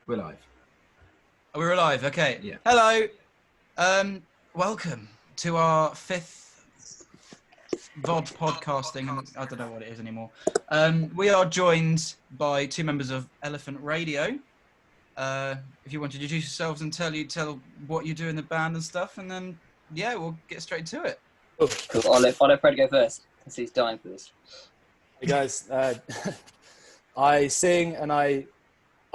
We're live. We're alive, okay. Yeah. Hello. Welcome to our 5th VOD podcasting. I don't know what it is anymore. We are joined by 2 members of Elephant Radio. If you want to introduce yourselves and tell what you do in the band and stuff, and then, yeah, we'll get straight to it. Cool. I'll let Fred go first, because he's dying for this. Hey guys, I sing and I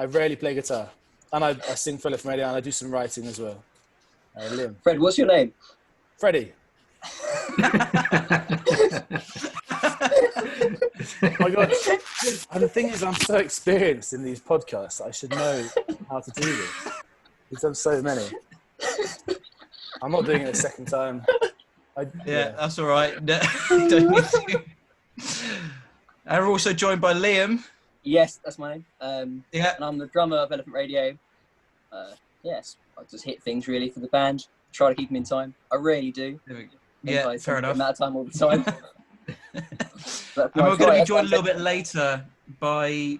rarely play guitar, and I sing for Elephant Radio, and I do some writing as well. Liam. Fred, what's your name? Freddie. Oh my God. And the thing is, I'm so experienced in these podcasts that I should know how to do this. We've done so many. I'm not doing it a second time. Yeah, that's all right. You don't need to. And we're also joined by Liam. Yes, that's my name. Yeah. And I'm the drummer of Elephant Radio. Yes, I just hit things really for the band. Try to keep them in time. I really do. Yeah, fair enough. Amount of time all the time. And we're going to be joined a little bit later by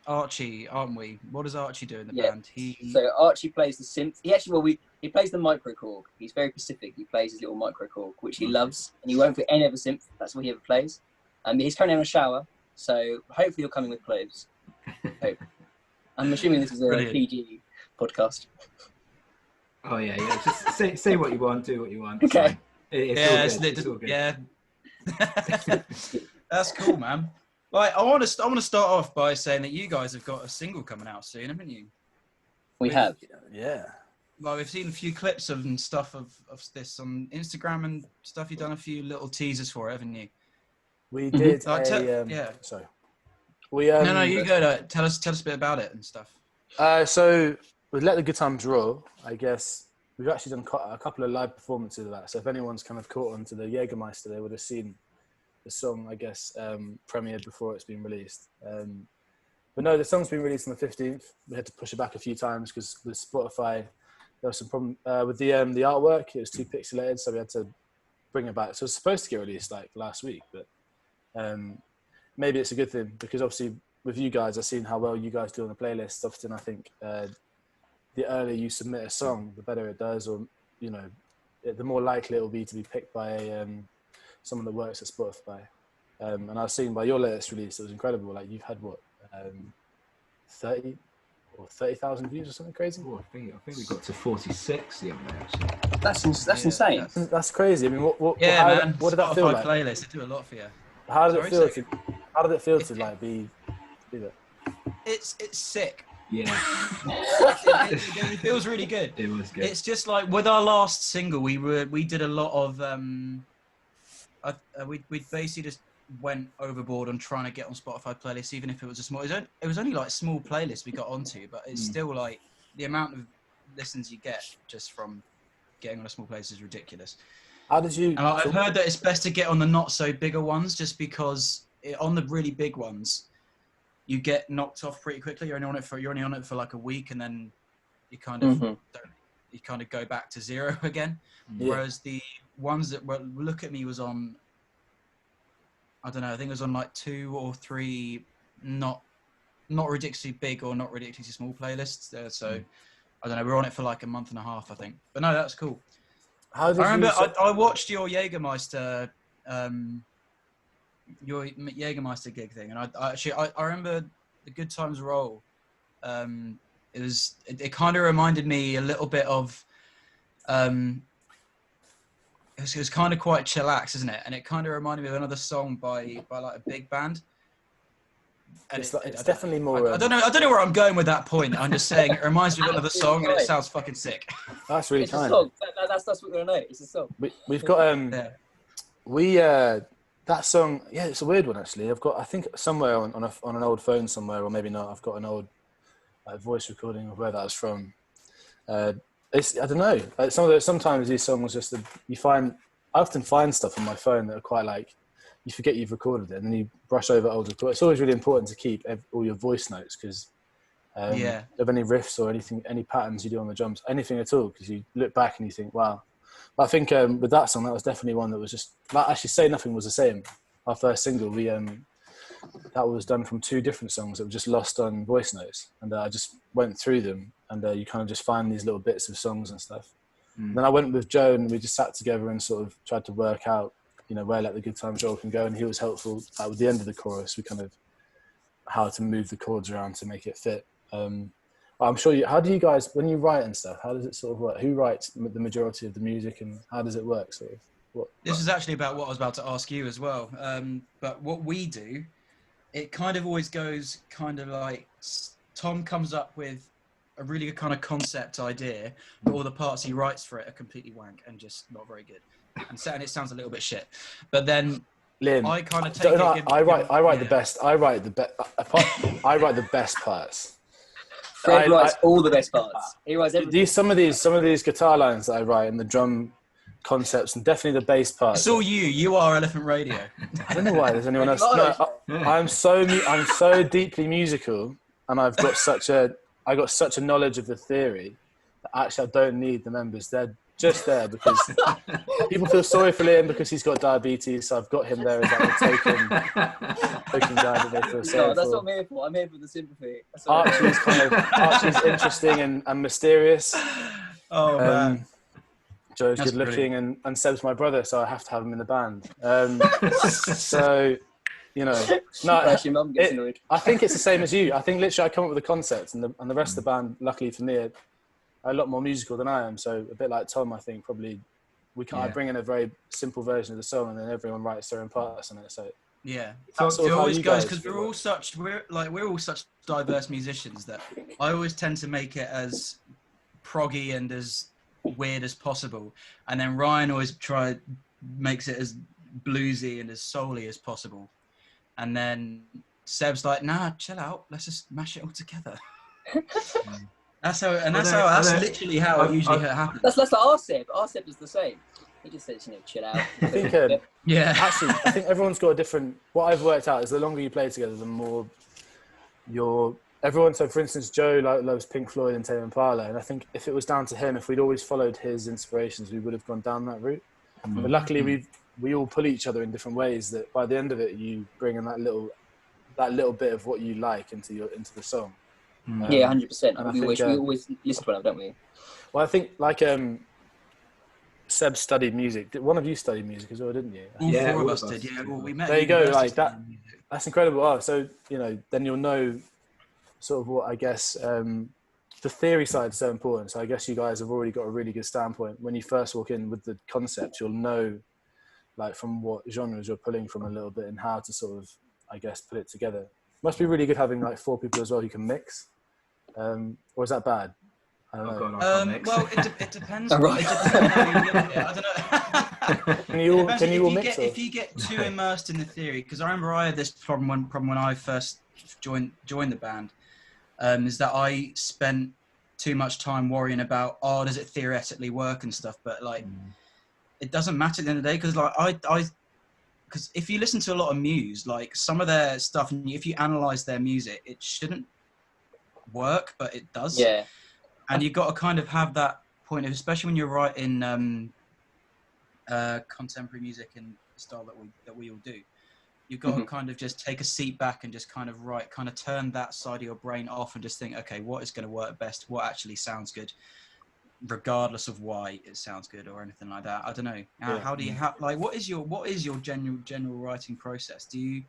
Archie, aren't we? What does Archie do in the band? So Archie plays the synth. He plays the microcorg. He's very specific. He plays his little microcorg, which he loves, and he won't play any other synth. That's what he ever plays. He's currently in a shower, so hopefully he'll come in with clothes. Hope. I'm assuming this is a PG podcast. Oh yeah. Just say what you want, do what you want. Okay. It's all good. Yeah. That's cool, man. Like, I want to start off by saying that you guys have got a single coming out soon, haven't you? We have. Yeah. Well, we've seen a few clips and stuff of this on Instagram and stuff. You've done a few little teasers for it, haven't you? We did. Yeah. Sorry. No, you go to tell us a bit about it and stuff. So with Let the Good Times Roll, I guess we've actually done a couple of live performances of that. So if anyone's kind of caught on to the Jägermeister, they would have seen the song, I guess, premiered before it's been released. But no, the song's been released on the 15th. We had to push it back a few times because with Spotify, there was some problem with the artwork. It was too pixelated, so we had to bring it back. So it was supposed to get released like last week, but maybe it's a good thing because obviously with you guys, I've seen how well you guys do on the playlist. Often I think the earlier you submit a song, the better it does, or the more likely it will be to be picked by someone that works at Spotify. And I've seen by your latest release, it was incredible. Like you've had what 30 or 30,000 views or something crazy. Oh, I think we got to 46 the other day actually. That's insane. That's crazy. I mean, what did that feel like? Playlist, they do a lot for you. How did it feel to like be there? It's sick. Yeah. It feels really good. It was good. It's just like with our last single, we did a lot of we basically just went overboard on trying to get on Spotify playlists, even if it was a small. It was only like small playlists we got onto, but it's still like the amount of listens you get just from getting on a small place is ridiculous. How did you? And I've heard that it's best to get on the not so bigger ones, just because on the really big ones, you get knocked off pretty quickly. You're only on it for like a week, and then you kind of go back to zero again. Yeah. Whereas the ones that were Look At Me was on, I don't know, I think it was on like 2 or 3 not ridiculously big or not ridiculously small playlists. So I don't know, we were on it for like a month and a half, I think. But no, that's cool. I remember I watched your Jägermeister gig thing, and I remember the Good Times Roll. It kind of reminded me a little bit of it was kind of quite chillax, isn't it? And it kind of reminded me of another song by like a big band. And it's definitely more. I don't know where I'm going with that point. I'm just saying it reminds me of another song, and it sounds fucking sick. That's really kind. It's a song. That's what we're gonna know. It's a song. We've got that song. Yeah, it's a weird one actually. I think somewhere on an old phone somewhere, or maybe not. I've got an old voice recording of where that was from. I don't know. Sometimes these songs I often find stuff on my phone that are quite like. You forget you've recorded it, and then you brush over old recordings. It's always really important to keep all your voice notes because of any riffs or anything, any patterns you do on the drums, anything at all. Because you look back and you think, wow. But I think with that song, that was definitely one that was just. Like, actually, Say Nothing was the same. Our first single, we that was done from 2 different songs that were just lost on voice notes, and I just went through them, and you kind of just find these little bits of songs and stuff. And then I went with Joe, and we just sat together and sort of tried to work out, you know, where Let the Good Times Roll can go, and he was helpful at the end of the chorus. We kind of how to move the chords around to make it fit. I'm sure how do you guys, when you write and stuff, how does it sort of work? Who writes the majority of the music, and how does it work sort of? This is actually about what I was about to ask you as well. But what we do, it kind of always goes kind of like Tom comes up with a really good kind of concept idea, but all the parts he writes for it are completely wank and just not very good. And it sounds a little bit shit. But then Liam, I kind of take it. I write the best. I write the best parts. Fred writes all the best parts. He writes everything. Some of these guitar lines that I write, and the drum concepts, and definitely the bass parts. It's all you. You are Elephant Radio. I don't know why there's anyone else. No, I'm so deeply musical, and I got such a knowledge of the theory that actually I don't need the members. They're just there because people feel sorry for Liam because he's got diabetes. So I've got him there as like a token guy that they feel sorry No, that's for. what I'm here for. I'm here for the sympathy. Archie's interesting and mysterious. Oh man. Joe's That's good looking, and Seb's my brother, so I have to have him in the band. So, you know, Your mum gets annoyed. I think it's the same as you. I think literally I come up with a concept, and the rest of the band, luckily for me, are a lot more musical than I am. So a bit like Tom, I think probably I bring in a very simple version of the song, and then everyone writes their own parts on it. So yeah, that's it always goes guys because we're all such diverse musicians that I always tend to make it as proggy and as weird as possible, and then Ryan always makes it as bluesy and as soul-y as possible, and then Seb's like, nah, chill out, let's just mash it all together. That's literally how it usually happens. That's like our Seb. Our Seb is the same. He just says, chill out. I think actually I think everyone's got a different. What I've worked out is the longer you play together, the more everyone. So for instance, Joe loves Pink Floyd and Tame Impala, and I think if it was down to him, if we'd always followed his inspirations, we would have gone down that route. But luckily we all pull each other in different ways, that by the end of it you bring in that little bit of what you like into the song. Yeah, 100%. And We always listen to one, don't we? Well, I think like Seb studied music. One of you studied music as well, didn't you? All four of us did. Yeah, well, we met. There you go. Like that. That's incredible. Oh, so then you'll know sort of what I guess the theory side is so important. So I guess you guys have already got a really good standpoint when you first walk in with the concept. You'll know like from what genres you're pulling from a little bit and how to sort of I guess put it together. Must be really good having like 4 people as well who can mix. Or is that bad? I don't know. Well, it depends. It depends how you look at it. I don't know. Can you all mix? If you get too immersed in the theory, because I remember I had this problem when I first joined the band, is that I spent too much time worrying about does it theoretically work and stuff, but like it doesn't matter at the end of the day, because like because if you listen to a lot of Muse, like some of their stuff, and if you analyze their music, it shouldn't work, but it does. Yeah. And you've got to kind of have that point of, especially when you're writing contemporary music in the style that we all do, you've got to kind of just take a seat back and just kind of turn that side of your brain off and just think, okay, what is going to work best? What actually sounds good? Regardless of why it sounds good or anything like that. I don't know. How do you what is your general writing process? Do you?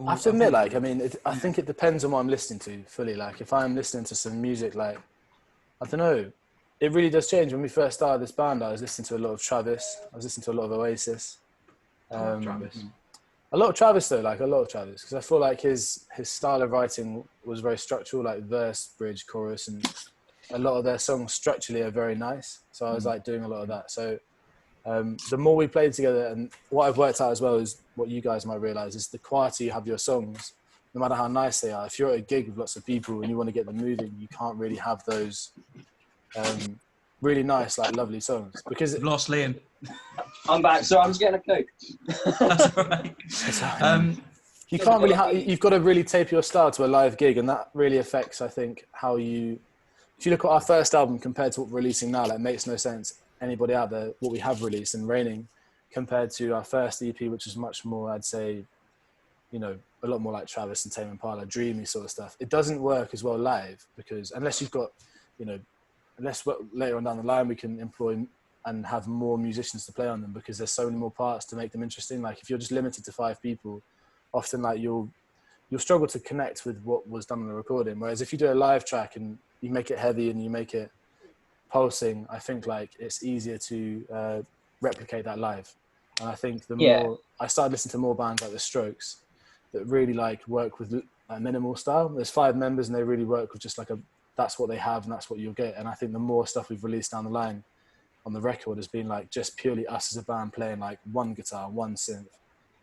I have to admit, like, I mean, I think it depends on what I'm listening to fully. Like, if I'm listening to some music, like, I don't know, it really does change. When we first started this band, I was listening to a lot of Travis. I was listening to a lot of Oasis. Travis. A lot of Travis, though, like a lot of Travis, because I feel like his style of writing was very structural, like verse, bridge, chorus, and a lot of their songs structurally are very nice. So I was like doing a lot of that. So the more we played together, and what I've worked out as well is what you guys might realize is the quieter you have your songs, no matter how nice they are. If you're at a gig with lots of people and you want to get them moving, you can't really have those really nice, like lovely songs, because We've lost Liam. I'm back. So I'm just getting a Coke. That's all right. you can't really you've got to really tape your style to a live gig, and that really affects, I think, how you. If you look at our first album compared to what we're releasing now, like, it makes no sense. Anybody out there, what we have released in Raining, compared to our first EP, which is much more, I'd say, you know, a lot more like Travis and Tame Impala, dreamy sort of stuff. It doesn't work as well live because unless you've got, you know, unless later on down the line we can employ and have more musicians to play on them because there's so many more parts to make them interesting. Like if you're just limited to 5 people, often like you'll struggle to connect with what was done on the recording. Whereas if you do a live track and you make it heavy and you make it pulsing, I think like it's easier to replicate that live. And I think the more I started listening to more bands like the Strokes that really like work with like minimal style. There's 5 members and they really work with just like that's what they have and that's what you'll get. And I think the more stuff we've released down the line on the record has been like just purely us as a band playing like one guitar, one synth,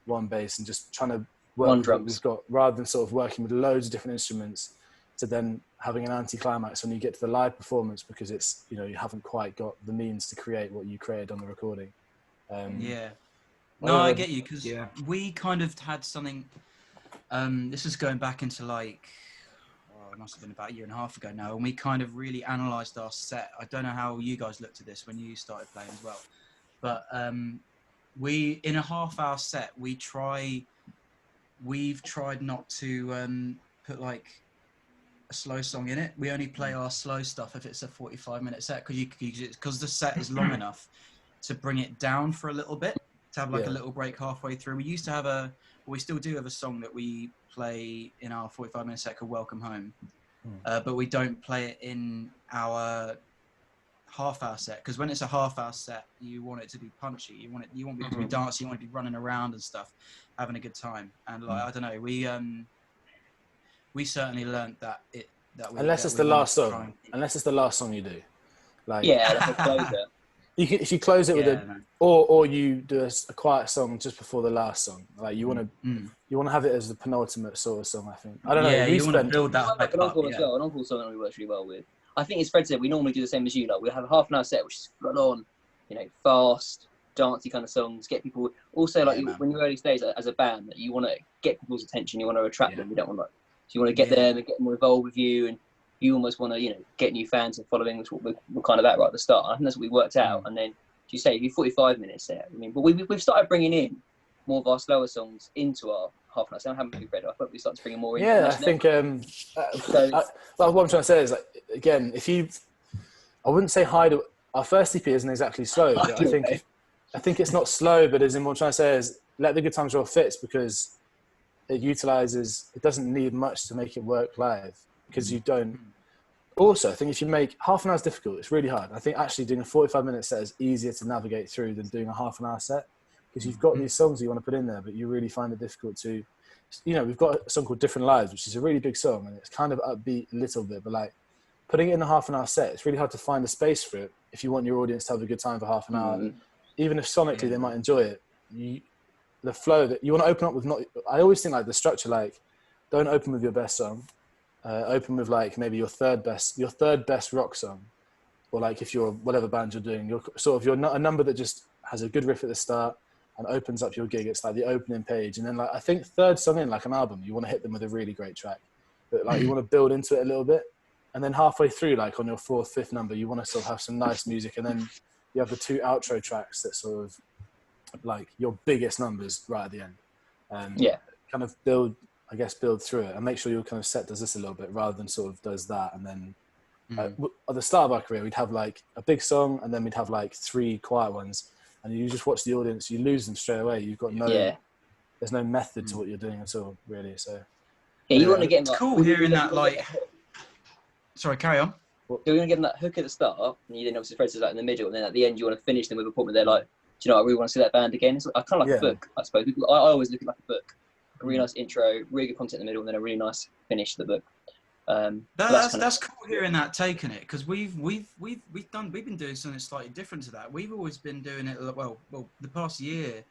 one bass, and just trying to work with what we've got rather than sort of working with loads of different instruments to then having an anticlimax when you get to the live performance because it's, you know, you haven't quite got the means to create what you created on the recording. No, I get you because we kind of had something. This is going back into like, it must have been about a year and a half ago now, and we kind of really analysed our set. I don't know how you guys looked at this when you started playing as well, but we in a half-hour set we've tried not to put like a slow song in it. We only play our slow stuff if it's a 45-minute set because the set is long enough to bring it down for a little bit, to have like a little break halfway through. We used to have we still do have a song that we play in our 45-minute set called Welcome Home, but we don't play it in our half-hour set because when it's a half-hour set, you want it to be punchy. You want people to be dancing. You want to be running around and stuff, having a good time. And like I don't know, we certainly learned that unless it's the last song. Unless it's the last song you do, like like a closer. If you close it with or you do a quiet song just before the last song, like you want to have it as the penultimate sort of song. I think I don't know. Yeah, you want to build that hype an encore as well. An encore song that we works really well with. I think, as Fred said, we normally do the same as you. Like we have a half an hour set, which is full on, you know, fast, dancey kind of songs. Get people also like when you're early stage as a band, that you want to get people's attention. You want to attract them. You don't want to. So you want to get them and get them involved with you, and you almost want to, you know, get new fans and following, which we're kind of at right at the start. I think that's what we worked out. And then, as you say, if you 45 minutes there, I mean, but we've started bringing in more of our slower songs into our half an hour. So I haven't read it. I thought we started to bring more in. Yeah, I think. What I'm trying to say is, like, again, I wouldn't say hide. Our first EP isn't exactly slow. But I think it's not slow, but as in what I'm trying to say is, Let the Good Times Roll fits because it doesn't need much to make it work live because you don't. Also, I think if you make half an hour is difficult, it's really hard. I think actually doing a 45-minute set is easier to navigate through than doing a half an hour set because you've got these songs you want to put in there, but you really find it difficult to, you know, we've got a song called Different Lives, which is a really big song and it's kind of upbeat a little bit, but like putting it in a half an hour set, it's really hard to find a space for it if you want your audience to have a good time for half an hour. Even if sonically they might enjoy it, the flow that you want to open up with, I always think like the structure, like don't open with your best song. Open with like maybe your third best rock song, or like if you're whatever band you're doing, you're a number that just has a good riff at the start and opens up your gig. It's like the opening page, and then like I think third song in like an album, you want to hit them with a really great track, but like you want to build into it a little bit, and then halfway through, like on your fourth, fifth number, you want to sort of have some nice music, and then you have the 2 outro tracks that sort of like your biggest numbers right at the end, kind of build through it and make sure your kind of set does this a little bit rather than sort of does that. And then at the start of our career, we'd have like a big song and then we'd have like 3 quiet ones, and you just watch the audience, you lose them straight away. You've got there's no method to what you're doing at all, really. So you want to get it's cool hearing that. Like, sorry, carry on. So you're going to give them that hook at the start, and you then obviously Fred says that in the middle, and then at the end you want to finish them with a point where they're like, do you know, I really want to see that band again. It's kind of like a book, I suppose. I always look at it like a book. A really nice intro, really good content in the middle, and then a really nice finish to the book. That's cool hearing that, taking it, because we've been doing something slightly different to that. We've always been doing it well the past year.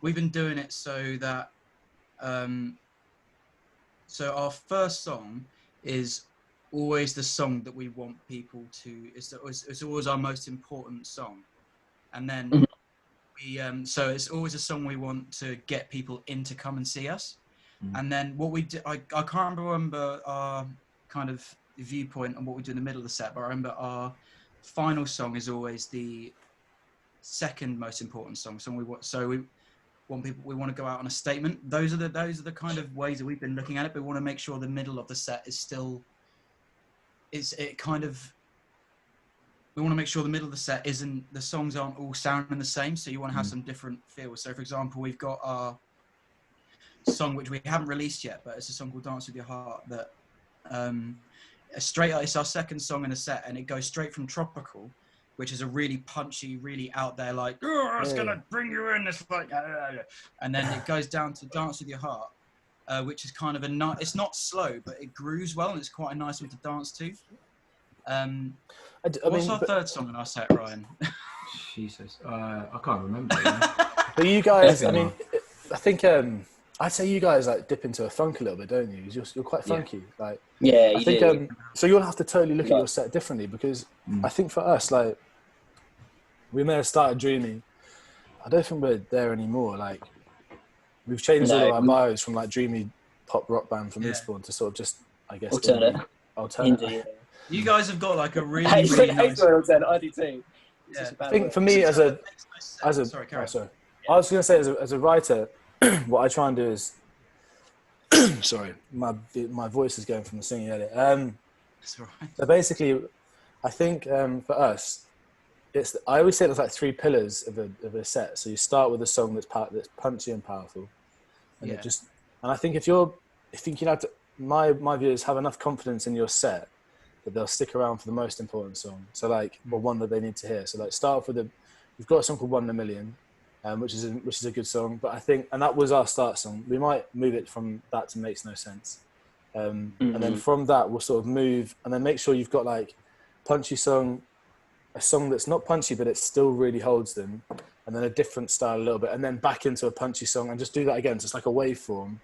We've been doing it so that so our first song is always the song that we want people to. It's always our most important song, and then. So it's always a song we want to get people in to come and see us. And then what we do, I can't remember our kind of viewpoint on what we do in the middle of the set, but I remember our final song is always the second most important song. we want to go out on a statement. Those are the kind of ways that we've been looking at it. But we want to make sure the middle of the set is still, we want to make sure the middle of the set the songs aren't all sounding the same. So you want to have some different feels. So for example, we've got our song, which we haven't released yet, but it's a song called Dance With Your Heart that, it's our second song in a set, and it goes straight from tropical, which is a really punchy, really out there, like, oh, it's gonna bring you in, it's like, and then it goes down to Dance With Your Heart, which is kind of it's not slow, but it grooves well, and it's quite a nice one to dance to. What's our third song in our set, Ryan? Jesus, I can't remember. But you guys, I mean, I think I'd say you guys like dip into a funk a little bit, don't you? You're quite funky, like. Yeah, I think so. You'll have to totally look at your set differently, because I think for us, like, we may have started dreamy. I don't think we're there anymore. Like, we've changed all of our bios from like dreamy pop rock band from Eastbourne to sort of just, I guess, alternate. Indie, You guys have got like a really, really nice. I do too. Yeah. I think for me sorry. I was going to say as a writer, what I try and do is, sorry, my voice is going from the singing earlier. That's all right. So basically, I think for us, I always say there's like three pillars of a set. So you start with a song that's punchy and powerful, and and I think if you have to, my view is have enough confidence in your set that they'll stick around for the most important song. So like, or one that they need to hear. So like, start off with we've got a song called 1 in a Million, which is a good song. But I think, and that was our start song. We might move it from that to Makes No Sense, and then from that we'll sort of move, and then make sure you've got like punchy song, a song that's not punchy but it still really holds them, and then a different style a little bit, and then back into a punchy song, and just do that again. So it's like a waveform.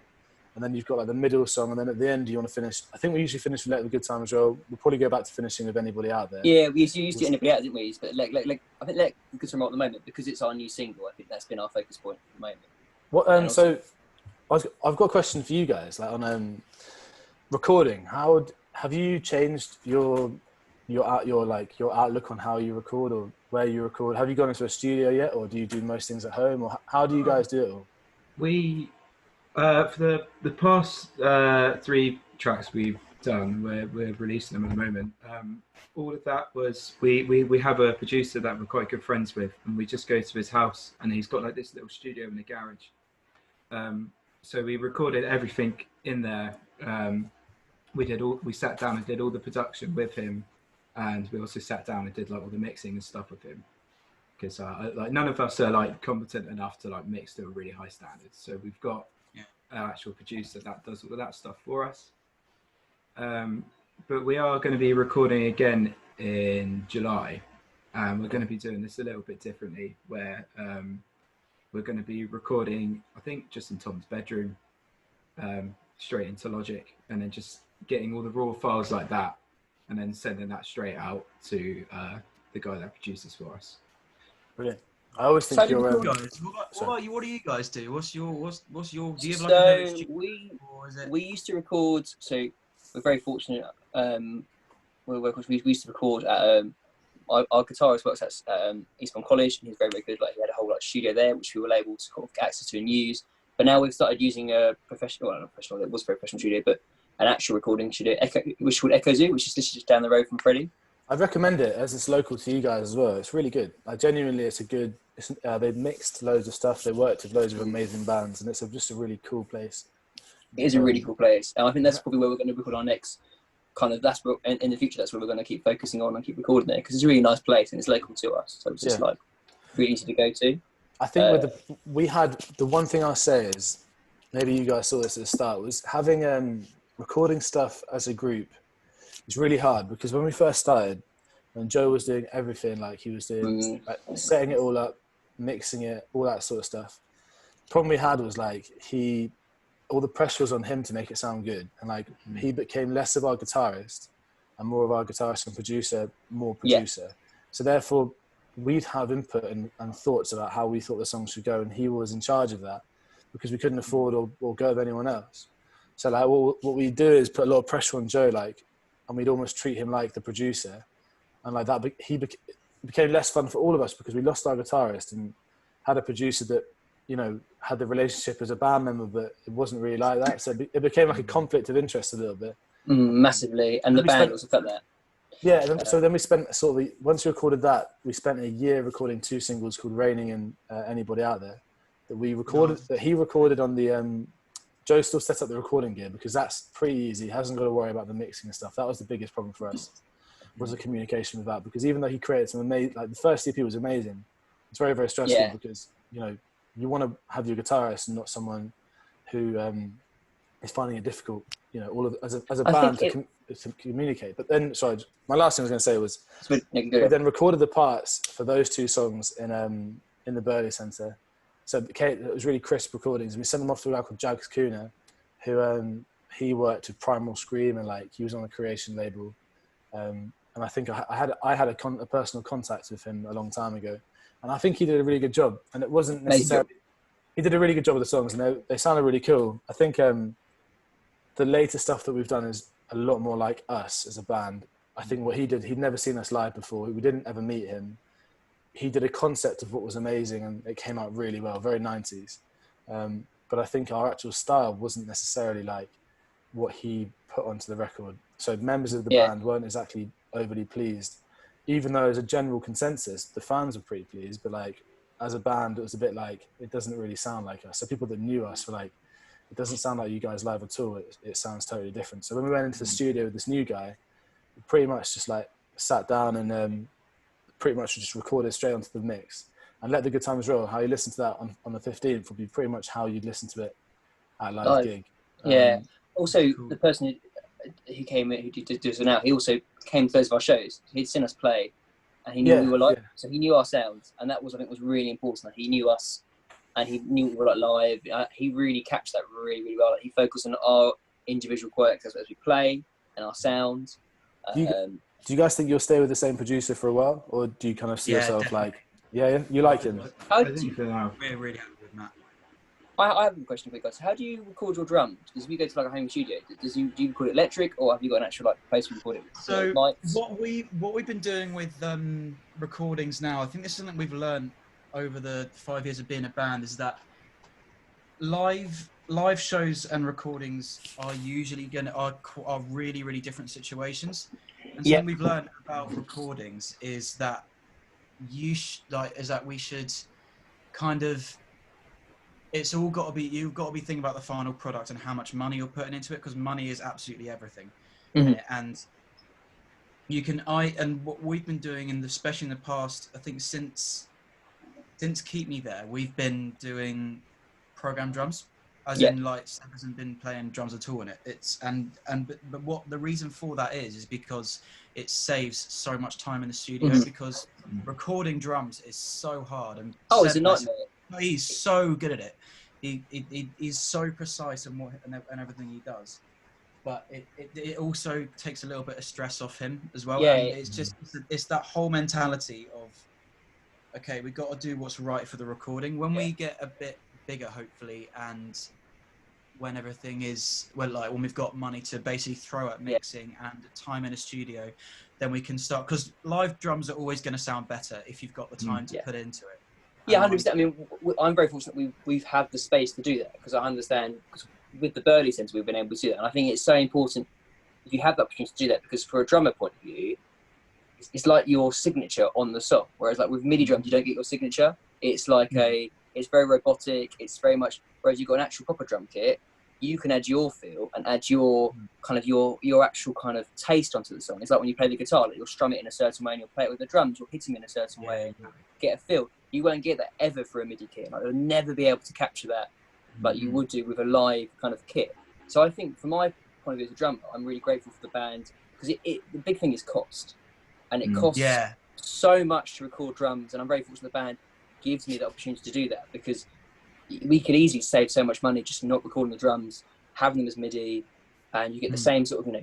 And then you've got like the middle song, and then at the end you want to finish. I think we usually finish with Let the Good Times Roll. We'll probably go back to finishing with Anybody Out There. Yeah, we used to Anybody Out, didn't we? But like I think Let the Good Times Roll at the moment, because it's our new single. I think that's been our focus point at the moment. What? So I've got a question for you guys. Like on recording, have you changed your outlook on how you record or where you record? Have you gone into a studio yet, or do you do most things at home, or how do you guys do it all? We. For the past 3 tracks we've done, we're releasing them at the moment. All of that was we have a producer that we're quite good friends with, and we just go to his house, and he's got like this little studio in a garage. So we recorded everything in there. We sat down and did all the production with him, and we also sat down and did like all the mixing and stuff with him. Because like none of us are like competent enough to like mix to a really high standard. So we've got our actual producer that does all of that stuff for us. But we are going to be recording again in July, and we're going to be doing this a little bit differently, where we're going to be recording, I think, just in Tom's bedroom, straight into Logic, and then just getting all the raw files like that, and then sending that straight out to the guy that produces for us. Brilliant. I always think you're guys. What do you guys do? What's your? Do you have like a favorite we used to record. So we're very fortunate. We used to record at our guitarist works at Eastbourne College, and he's very, very good. Like, he had a whole studio there, which we were able to kind of get access to and use. But now we've started using a professional, well, not professional, it was a very professional studio, but an actual recording studio, which is called Echo Zoo, which is literally just down the road from Freddie. I'd recommend it, as it's local to you guys as well. It's really good. Like, genuinely, they've mixed loads of stuff. They worked with loads of amazing bands, and it's just a really cool place. It is a really cool place, and I think that's probably where we're going to record our next kind of. That's where, in the future, that's where we're going to keep focusing on and keep recording there, because it's a really nice place and it's local to us. So it's just like really easy to go to. I think we had the one thing I'll say is, maybe you guys saw this at the start, was having recording stuff as a group. It's really hard, because when we first started, when Joe was doing everything, like he was doing, like, setting it all up, mixing it, all that sort of stuff. The problem we had was like all the pressure was on him to make it sound good, and like he became less of our guitarist and more of our guitarist and producer, more producer. So therefore, we'd have input and thoughts about how we thought the song should go, and he was in charge of that, because we couldn't afford or go with anyone else. So like what we do is put a lot of pressure on Joe, like. And we'd almost treat him like the producer, and like that, it became less fun for all of us, because we lost our guitarist and had a producer that you know, had the relationship as a band member, but it wasn't really like that. So it became like a conflict of interest a little bit. Massively, and the band also felt that. Yeah, so then we spent once we recorded that, we spent a year recording 2 singles called Raining and Anybody Out There that we recorded, that he recorded on the, Joe still set up the recording gear because that's pretty easy. He hasn't got to worry about the mixing and stuff. That was the biggest problem for us, was the communication with that, because even though he created some amazing, like the first EP was amazing, it's very, very stressful because, you know, you want to have your guitarist and not someone who is finding it difficult, you know, all of as a band to communicate. But then, sorry, my last thing I was going to say was we then recorded the parts for those 2 songs in the Burley Centre. So it was really crisp recordings. We sent them off to a guy called Jags Kuna, who he worked with Primal Scream and like he was on a Creation label. And I think I had a personal contact with him a long time ago, and I think he did a really good job. And it wasn't necessarily he did a really good job with the songs, and they sounded really cool. I think the later stuff that we've done is a lot more like us as a band. I think what he did, he'd never seen us live before. We didn't ever meet him. He did a concept of what was amazing, and it came out really well, very 90s. But I think our actual style wasn't necessarily like what he put onto the record. So members of the band weren't exactly overly pleased, even though as a general consensus, the fans were pretty pleased. But like as a band, it was a bit like, it doesn't really sound like us. So people that knew us were like, it doesn't sound like you guys live at all. It sounds totally different. So when we went into the studio with this new guy, we pretty much just like sat down and pretty much just recorded straight onto the mix and let the good times roll. How you listen to that on the 15th would be pretty much how you'd listen to it at a live gig. Also, the person who came in, who did this now, he also came to those of our shows. He'd seen us play, and he knew we were like. So he knew our sounds, and that was, I think, was really important. That he knew us, and he knew we were like live. He really captured that really, really well. Like, he focused on our individual quirks as we play and our sound. Do you guys think you'll stay with the same producer for a while, or do you kind of see yourself definitely. you like him? I think for now. We're really happy with Matt. I have a question for you guys. How do you record your drums? Because if you go to like a home studio, do you record it electric, or have you got an actual like place where you record it with So lights? what we've been doing with recordings now, I think this is something we've learned over the 5 years of being a band, is that live shows and recordings are usually are really, really different situations. And something we've learned about recordings is that we should kind of, it's all got to be, you've got to be thinking about the final product and how much money you're putting into it, because money is absolutely everything. And you can, and what we've been doing, especially in the past, I think since Keep Me There, we've been doing program drums, as in like Seb hasn't been playing drums at all in it. But what the reason for that is because it saves so much time in the studio, because recording drums is so hard. And it's a nightmare. He's so good at it. He's so precise in and everything he does. But it also takes a little bit of stress off him as well. Yeah, and it's that whole mentality of, okay, we've got to do what's right for the recording. When we get a bit bigger, hopefully, and when everything is when we've got money to basically throw at mixing and time in a studio, then we can start, because live drums are always going to sound better if you've got the time to put into it. 100%. I mean, I'm very fortunate we've had the space to do that, because I understand, because with the Burley Centre we've been able to do that, and I think it's so important if you have the opportunity to do that, because for a drummer point of view, it's like your signature on the song. Whereas like with MIDI drums, you don't get your signature. It's like it's very robotic. It's very much, whereas you've got an actual proper drum kit, you can add your feel and add your kind of your actual kind of taste onto the song. It's like when you play the guitar, like you'll strum it in a certain way, and you'll play it with the drums, you'll hit them in a certain way, and get a feel. You won't get that ever for a MIDI kit. Like, you'll never be able to capture that like you would do with a live kind of kit. So I think from my point of view as a drummer, I'm really grateful for the band, because the big thing is cost. And it costs so much to record drums, and I'm very fortunate the band gives me the opportunity to do that, because we could easily save so much money just not recording the drums, having them as MIDI, and you get the same sort of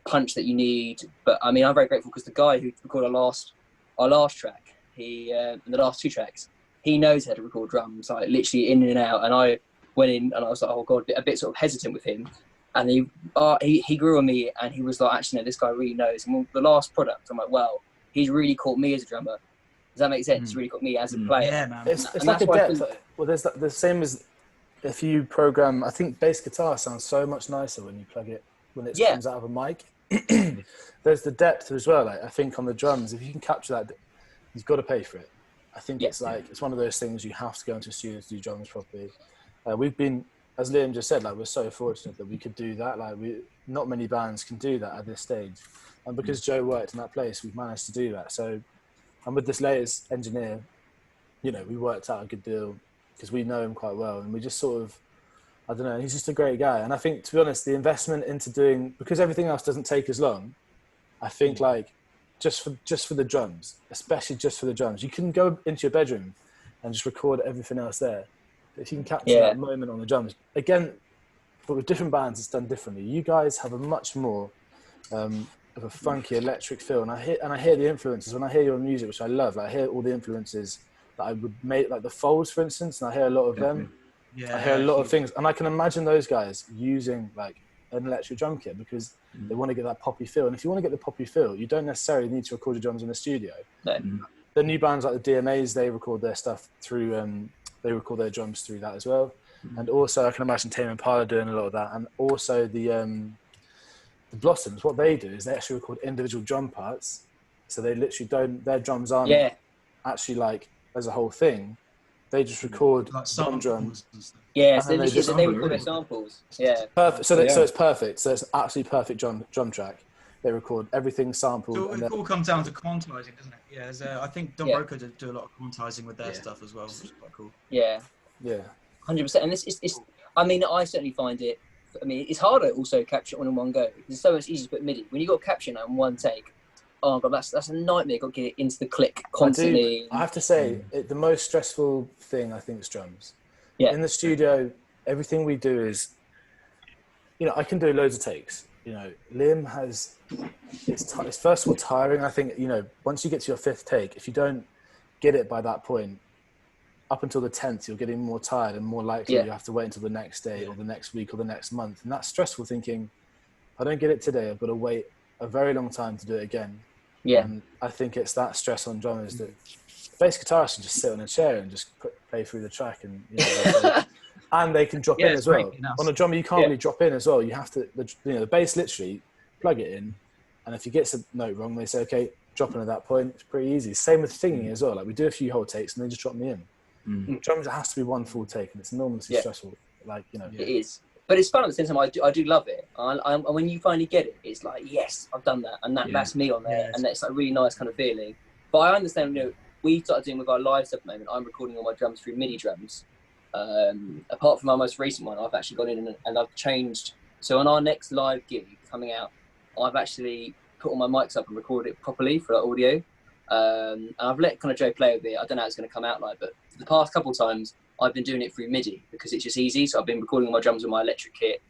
punch that you need. But I mean, I'm very grateful because the guy who recorded our last track, he and the last 2 tracks, he knows how to record drums, like literally in and out. And I went in and I was like, oh god, a bit sort of hesitant with him. And he grew on me, and he was like, actually, no, this guy really knows. And the last product, I'm like, wow, he's really caught me as a drummer. Does that make sense? Really got me as a player. Yeah, man. It's And like that's a why I depth. think- Well, there's the same as if you program. I think bass guitar sounds so much nicer when you plug it when it comes out of a mic. There's the depth as well. Like, I think on the drums, if you can capture that, you've got to pay for it. I think it's like it's one of those things you have to go into a studio to do drums properly. We've been, as Liam just said, like we're so fortunate that we could do that. Like not many bands can do that at this stage, and because Joe worked in that place, we've managed to do that. So, and with this latest engineer, you know, we worked out a good deal because we know him quite well, and we just sort of, I don't know, he's just a great guy. And I think, to be honest, the investment into doing, because everything else doesn't take as long, I think like just for the drums, especially just for the drums, you can go into your bedroom and just record everything else there. But if you can capture that moment on the drums, again, but with different bands, it's done differently. You guys have a much more of a funky electric feel, and I hear the influences when I hear your music, which I love. Like, I hear all the influences that I would make, like the Folds, for instance, and I hear a lot of them. Yeah, I hear a lot of things, and I can imagine those guys using like an electric drum kit because they want to get that poppy feel. And if you want to get the poppy feel, you don't necessarily need to record your drums in the studio. No. The new bands like the DMAs, they record their stuff through, they record their drums through that as well. And also, I can imagine Tame Impala doing a lot of that. And also the Blossoms, what they do is they actually record individual drum parts. So they literally don't, their drums aren't actually like as a whole thing. They just record like one drum. Yeah, so they record their samples. Yeah. Perfect. So it's perfect. So it's an absolutely perfect drum track. They record everything sampled. So it all comes down to quantizing, doesn't it? Yeah, I think Don Broco do a lot of quantizing with their stuff as well, which is quite cool. Yeah. 100%. And it's I mean, I certainly find it. I mean, it's harder also to capture it on in one go. It's so much easier to put MIDI when you got to capture it in one take. Oh god, that's a nightmare. Got to get it into the click constantly. I have to say, the most stressful thing I think is drums. Yeah. In the studio, everything we do is, you know, I can do loads of takes. You know, Liam has. It's first of all tiring. I think, you know, once you get to your fifth take, if you don't get it by that point, up until the 10th, you're getting more tired and more likely you have to wait until the next day or the next week or the next month. And that's stressful thinking, if I don't get it today, I've got to wait a very long time to do it again. Yeah. And I think it's that stress on drummers that bass guitarists can just sit on a chair and just play through the track and, you know, and they can drop in as well. On a drummer, you can't really drop in as well. You have to, the bass literally plug it in. And if you get a note wrong, they say, okay, drop in at that point. It's pretty easy. Same with singing as well. Like we do a few whole takes and they just drop me in. Drums, it has to be one full take, and it's enormously stressful. Like, you know, it is, but it's fun at the same time. I do love it. And when you finally get it, it's like, yes, I've done that, and that's me on there, and that's like a really nice kind of feeling. But I understand, you know, we started doing with our live stuff at the moment. I'm recording all my drums through MIDI drums. Apart from our most recent one, I've actually gone in and I've changed. So on our next live gig coming out, I've actually put all my mics up and recorded it properly for like, audio. And I've let kind of Joe play with it. I don't know how it's going to come out like, but the past couple of times I've been doing it through MIDI because it's just easy. So I've been recording all my drums with my electric kit,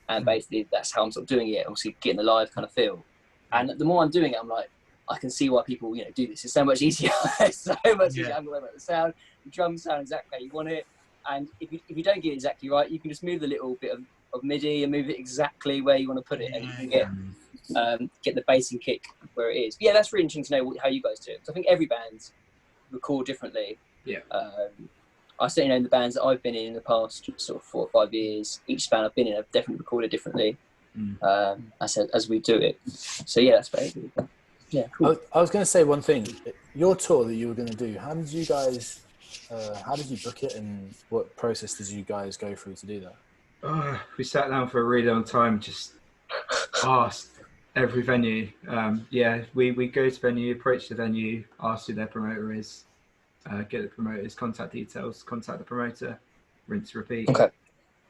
and basically that's how I'm sort of doing it. Obviously getting the live kind of feel. And the more I'm doing it, I'm like, I can see why people, you know, do this. It's so much easier. It's so much easier. I'm worried about the sound. The drums sound exactly how you want it. And if you don't get it exactly right, you can just move the little bit of MIDI and move it exactly where you want to put it, and you can get the bass and kick where it is. But yeah, that's really interesting to know how you guys do it. So I think every band record differently. Yeah. I certainly know in the bands that I've been in the past sort of 4 or 5 years, each band I've been in, I've definitely recorded differently as we do it. So yeah, that's very good. Yeah, cool. I was going to say one thing. Your tour that you were going to do, how did you book it, and what process did you guys go through to do that? We sat down for a really long time, just asked every venue. We go to venue, approach the venue, ask who their promoter is, get the promoter's contact details, contact the promoter, rinse, repeat. Okay.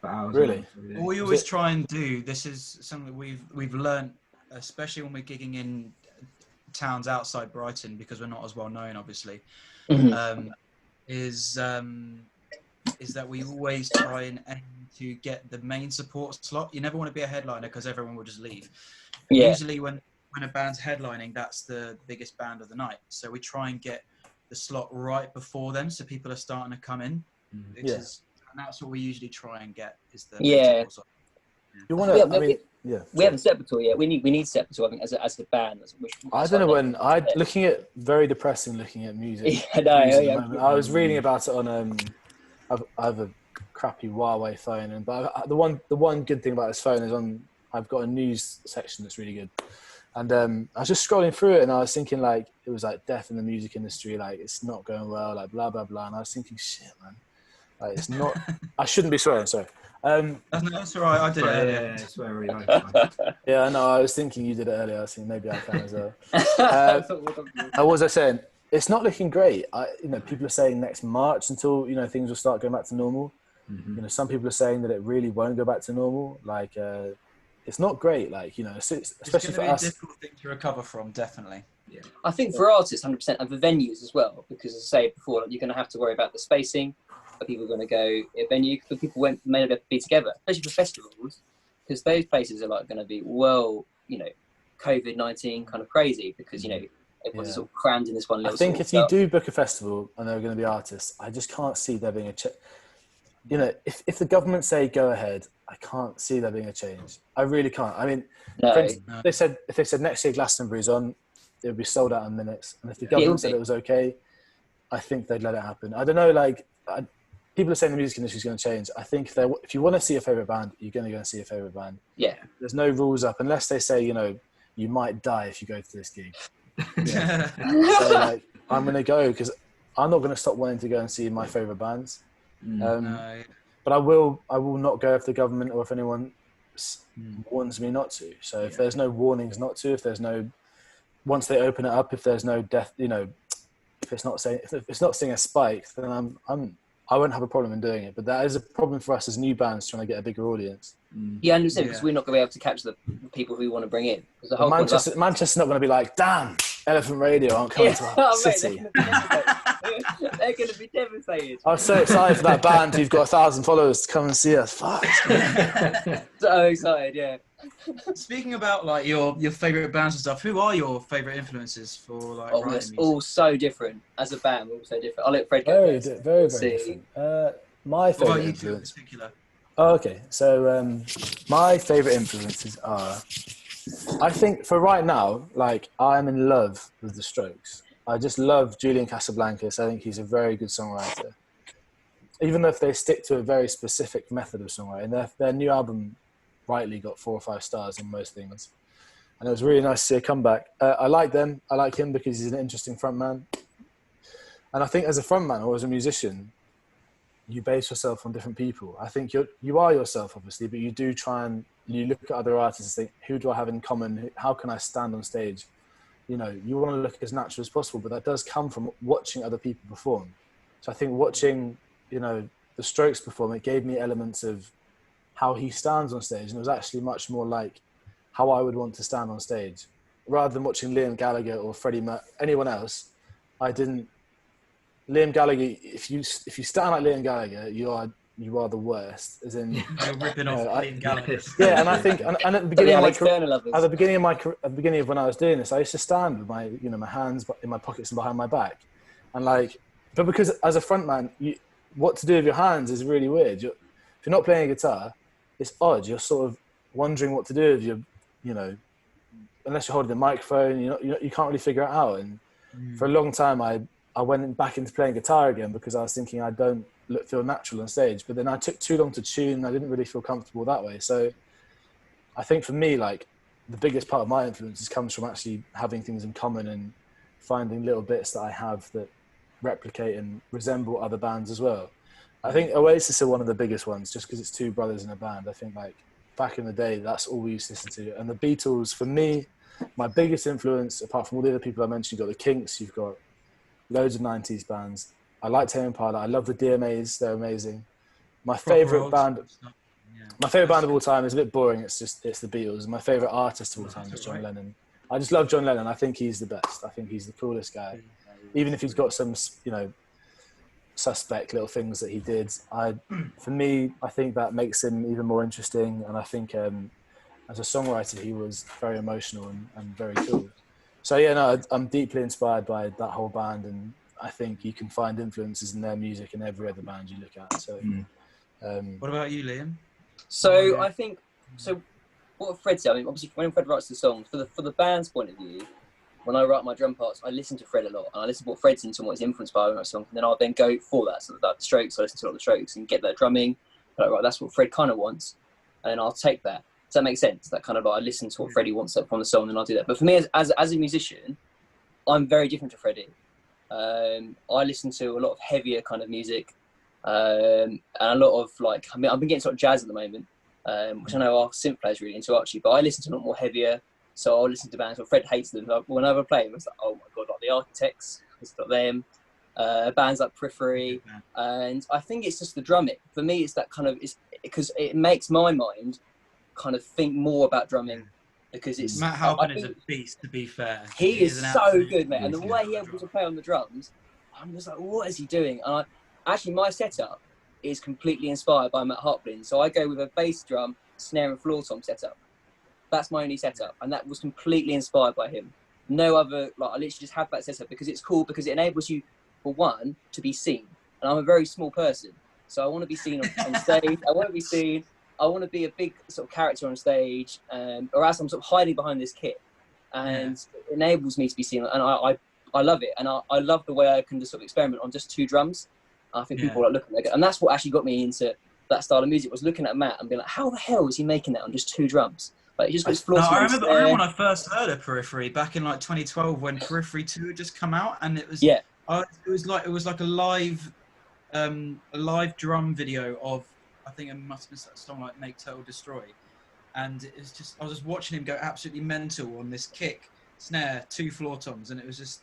For hours. Really? What we always try and do, this is something we've learned, especially when we're gigging in towns outside Brighton, because we're not as well known, obviously, is that we always try and aim to get the main support slot. You never want to be a headliner because everyone will just leave. Yeah. Usually when a band's headlining, that's the biggest band of the night. So we try and get the slot right before them, so people are starting to come in. And that's what we usually try and get, is the main support slot. You want to, I mean, Yeah. We haven't set Sepultura yet. We need Sepultura, I think, as a band. I don't know when looking at very depressing looking at music. Yeah, no, news at the yeah. moment. I was reading about it on I have a crappy Huawei phone, but the one good thing about this phone is I've got a news section that's really good. And I was just scrolling through it, and I was thinking like it was like death in the music industry, like it's not going well, like blah blah blah. And I was thinking, shit, man, like it's not. I shouldn't be swearing. Sorry. That's all right. I did it earlier. Yeah, I swear really like. Yeah, I know. I was thinking you did it earlier. I was thinking maybe I can as well. What was I saying? It's not looking great. People are saying next March until things will start going back to normal. Mm-hmm. Some people are saying that it really won't go back to normal. Like, it's not great. Like, especially It's for going to be us. a difficult thing to recover from, definitely. Yeah. I think for artists, 100%, and for venues as well, because as I say before, like, you're going to have to worry about the spacing. Are people going to go to a venue? Because people may not be able to be together, especially for festivals, because those places are like going to be COVID-19 kind of crazy because everyone's sort of crammed in this one little. I think if you do book a festival and there are going to be artists, I just can't see there being if the government say go ahead, I can't see there being a change. I really can't. I mean, if they said next year Glastonbury's on, it would be sold out in minutes. And if the government said it was okay, I think they'd let it happen. I don't know, people are saying the music industry is going to change. I think if you want to see a favourite band, you're going to go and see a favourite band. Yeah. There's no rules up unless they say, you might die if you go to this gig. Yeah. So I'm going to go because I'm not going to stop wanting to go and see my favourite bands. But I will not go if the government or if anyone warns me not to. So if there's no warnings not to, if there's no, once they open it up, if there's no death, if it's not seeing a spike, then I won't have a problem in doing it. But that is a problem for us as new bands trying to get a bigger audience. Yeah, 100%, because we're not going to be able to catch the people who want to bring in. The whole Manchester's not going to be like, damn, Elephant Radio aren't coming to our city. They're going to be devastated. I was so excited for that band who've got 1,000 followers to come and see us. Fuck. So excited, yeah. Speaking about your favourite bands and stuff, who are your favourite influences for writing music? All so different. As a band, we're all so different. I'll let Fred go very, first. very different. My favourite What about you two in influence. particular? Oh, okay, so my favourite influences are, I think for right now, I'm in love with The Strokes. I just love Julian Casablancas. I think he's a very good songwriter. Even though if they stick to a very specific method of songwriting, their new album rightly got 4 or 5 stars on most things. And it was really nice to see a comeback. I like them. I like him because he's an interesting frontman. And I think as a frontman or as a musician, you base yourself on different people. I think you are yourself, obviously, but you do try and you look at other artists and think, who do I have in common? How can I stand on stage? You want to look as natural as possible, but that does come from watching other people perform. So I think watching, The Strokes perform, it gave me elements of how he stands on stage. And it was actually much more like how I would want to stand on stage. Rather than watching Liam Gallagher or anyone else, Liam Gallagher, if you stand like Liam Gallagher, you are the worst. As in, you're ripping off Liam Gallagher. Yeah, and I think, and at the beginning of when I was doing this, I used to stand with my, my hands in my pockets and behind my back, and but because as a frontman, what to do with your hands is really weird. If you're not playing a guitar, it's odd. You're sort of wondering what to do with your, unless you're holding the microphone, you can't really figure it out. And for a long time, I went back into playing guitar again because I was thinking I don't feel natural on stage. But then I took too long to tune. I didn't really feel comfortable that way. So I think for me, the biggest part of my influences comes from actually having things in common and finding little bits that I have that replicate and resemble other bands as well. I think Oasis are one of the biggest ones just because it's 2 brothers in a band. I think back in the day, that's all we used to listen to. And the Beatles, for me, my biggest influence, apart from all the other people I mentioned, you've got the Kinks, you've got loads of 90s bands. I like Tame Impala. I love the DMAs. They're amazing. My favourite band of all time is a bit boring. It's the Beatles. My favourite artist of all time is John Lennon. I just love John Lennon. I think he's the best. I think he's the coolest guy. Even if he's got some, suspect little things that he did. For me, I think that makes him even more interesting. And I think as a songwriter, he was very emotional and very cool. So I'm deeply inspired by that whole band, and I think you can find influences in their music in every other band you look at. So, what about you, Liam? So I think what Fred said, I mean, obviously when Fred writes the songs, for the band's point of view, when I write my drum parts, I listen to Fred a lot, and I listen to what Fred's into and what he's influenced by when I write songs, and then I'll then go for that. So like the Strokes, I listen to all the Strokes and get that drumming. Like, right, that's what Fred kind of wants, and I'll take that. Does that make sense? That kind of like, I listen to what Freddie wants from the song, and I'll do that. But for me, as a musician, I'm very different to Freddie. I listen to a lot of heavier kind of music, and a lot of like, I mean, I've been getting sort of jazz at the moment, which I know our synth players really into actually, but I listen to a lot more heavier. So I'll listen to bands where Fred hates them. Like, whenever I play them, it's like, oh my god, like the Architects, it's got them. Bands like Periphery, and I think it's just the drumming. For me, it's that kind of, it's because it makes my mind kind of think more about drumming, because it's Matt Halpin is a beast, to be fair. He is so good, mate, and the way he able to play on the drums, I'm just like, what is he doing? And actually, my setup is completely inspired by Matt Halpin. So I go with a bass drum, snare, and floor tom setup. That's my only setup, and that was completely inspired by him. No other, like, I literally just have that setup because it's cool, because it enables you, for one, to be seen. And I'm a very small person, so I want to be seen on stage. I want to be seen. I want to be a big sort of character on stage, or else I'm sort of hiding behind this kit, and it enables me to be seen. And I love it, and I love the way I can just sort of experiment on just two drums. I think people like looking at it, and that's what actually got me into that style of music, was looking at Matt and being like, how the hell is he making that on just two drums? Like, he just goes floor. I remember when I first heard of Periphery back in like 2012, when Periphery 2 had just come out, and it was it was like a live drum video of, I think it must have been a song like Make Total Destroy, and it's just, I was just watching him go absolutely mental on this kick, snare, two floor toms, and it was just,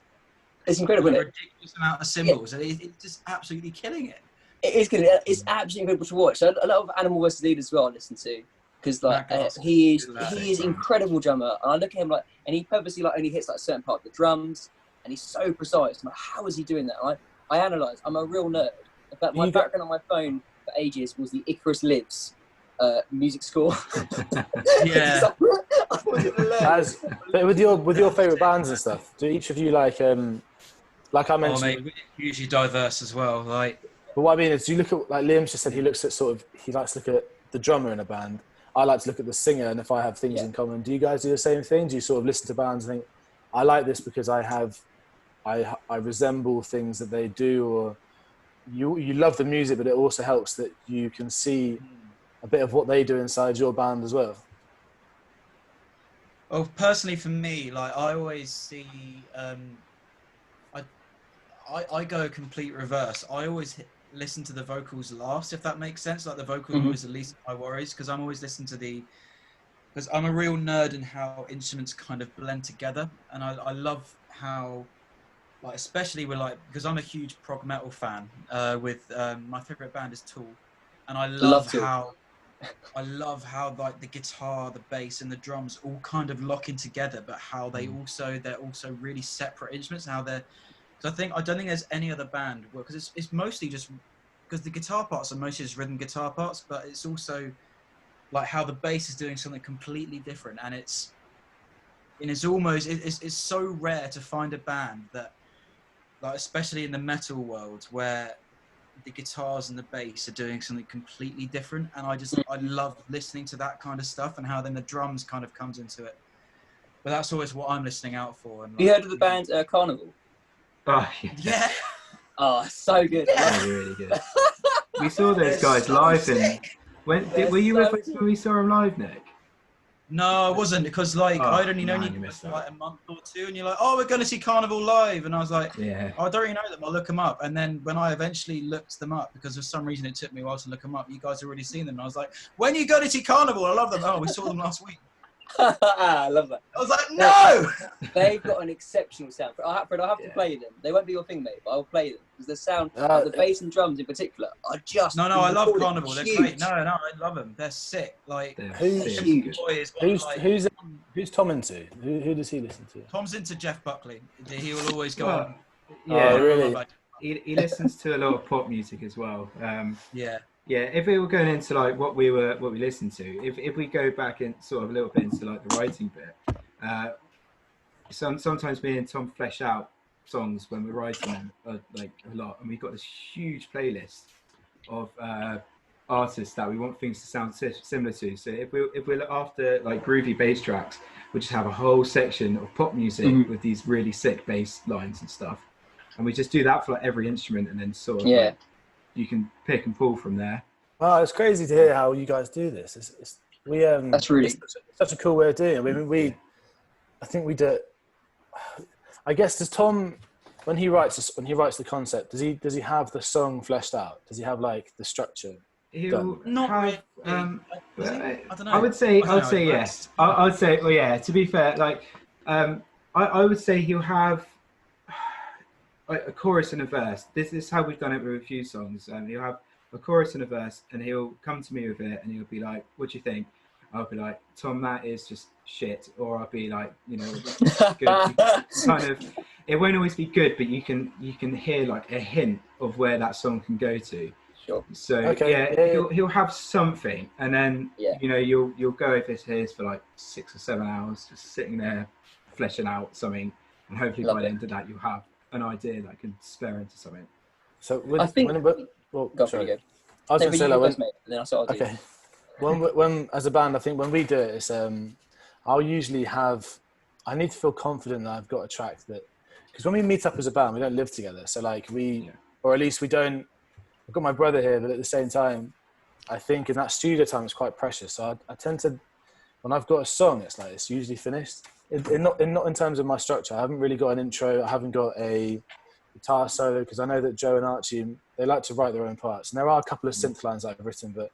it's incredible, a ridiculous amount of cymbals, and it's just absolutely killing it. It is good. It's absolutely incredible to watch. So a lot of Animal vs. Lead as well I listen to, because like he is incredible drummer, and I look at him like, and he purposely like only hits like a certain part of the drums, and he's so precise. I'm like, how is he doing that? I analyse. I'm a real nerd. In fact, my background on my phone for ages was the Icarus Lives music score. Yeah. But with your favourite bands and stuff, do each of you like I mentioned? Oh, mate, we're hugely diverse as well. Like, but what I mean is, do you look at, like Liam's just said, he looks at he likes to look at the drummer in a band. I like to look at the singer, and if I have things in common, do you guys do the same thing? Do you sort of listen to bands and think, I like this because I resemble things that they do, or you love the music, but it also helps that you can see a bit of what they do inside your band as well? Well, personally for me, like, I always see, I go complete reverse. I always listen to the vocals last, if that makes sense. Like, the vocals are always the least of my worries, because I'm always listening to because I'm a real nerd in how instruments kind of blend together, and I love how, like, especially with, like, because I'm a huge prog metal fan, with my favorite band is Tool, and I love how like the guitar, the bass, and the drums all kind of lock in together, but how they're also really separate instruments. How they're, because I don't think there's any other band, because it's mostly just because the guitar parts are mostly just rhythm guitar parts, but it's also like how the bass is doing something completely different, and it's so rare to find a band that, like, especially in the metal world, where the guitars and the bass are doing something completely different, and I love listening to that kind of stuff, and how then the drums kind of comes into it. But that's always what I'm listening out for. And, like, you heard of the band Carnival? Oh, yeah. Oh, so good. Yeah, really good. We saw those guys live, and were you with us when we saw them live, Nick? No, I wasn't, because like I'd only known you for like a month or two, and you're like, oh, we're going to see Carnival live, and I was like, I don't really know them, I'll look them up. And then when I eventually looked them up, because for some reason it took me a while to look them up, you guys had already seen them, and I was like, when you go to see Carnival? I love them. Oh, we saw them last week. I love that. I was like, no! They've got an exceptional sound. I'll have to play them. They won't be your thing, mate, but I'll play them, because the sound, the bass and drums in particular, are just... No, I love Carnival. They're great. No, I love them. They're sick. Like, who's Tom into? Who does he listen to? Tom's into Jeff Buckley. He will always go on. Yeah, really? He listens to a lot of pop music as well. Yeah, if we were going into like what we listened to, if we go back and sort of a little bit into like the writing bit, sometimes me and Tom flesh out songs when we're writing them, like a lot, and we've got this huge playlist of artists that we want things to sound similar to. So if we're after like groovy bass tracks, we just have a whole section of pop music with these really sick bass lines and stuff, and we just do that for like every instrument, and then sort of like, you can pick and pull from there. Wow, it's crazy to hear how you guys do this. That's really it's such a cool way of doing it. I mean, I think we do. I guess does Tom, when he writes the concept, does he have the song fleshed out? Does he have like the structure? He'll Not have, really. I don't know. I would say yes. I would say, well, yeah. To be fair, like, I would say he'll have a chorus and a verse. This is how we've done it with a few songs. He'll have a chorus and a verse, and he'll come to me with it, and he'll be like, "What do you think?" I'll be like, "Tom, that is just shit," or I'll be like, "You know, good." Kind of, it won't always be good, but you can hear like a hint of where that song can go to. sure. So he'll have something, and then you know you'll go over his for like 6 or 7 hours, just sitting there fleshing out something, and hopefully by the end of that you'll have an idea that can spare into something. So I think. Go. Sorry. I was going to say like then I'll start. Okay. When as a band, I think when we do it, it's I'll usually have. I need to feel confident that I've got a track that, because when we meet up as a band, we don't live together. So like or at least we don't. I've got my brother here, but at the same time, I think in that studio time it's quite precious. So I tend to, when I've got a song, it's like it's usually finished. Not in terms of my structure. I haven't really got an intro. I haven't got a guitar solo, because I know that Joe and Archie, they like to write their own parts. And there are a couple of synth lines I've written, but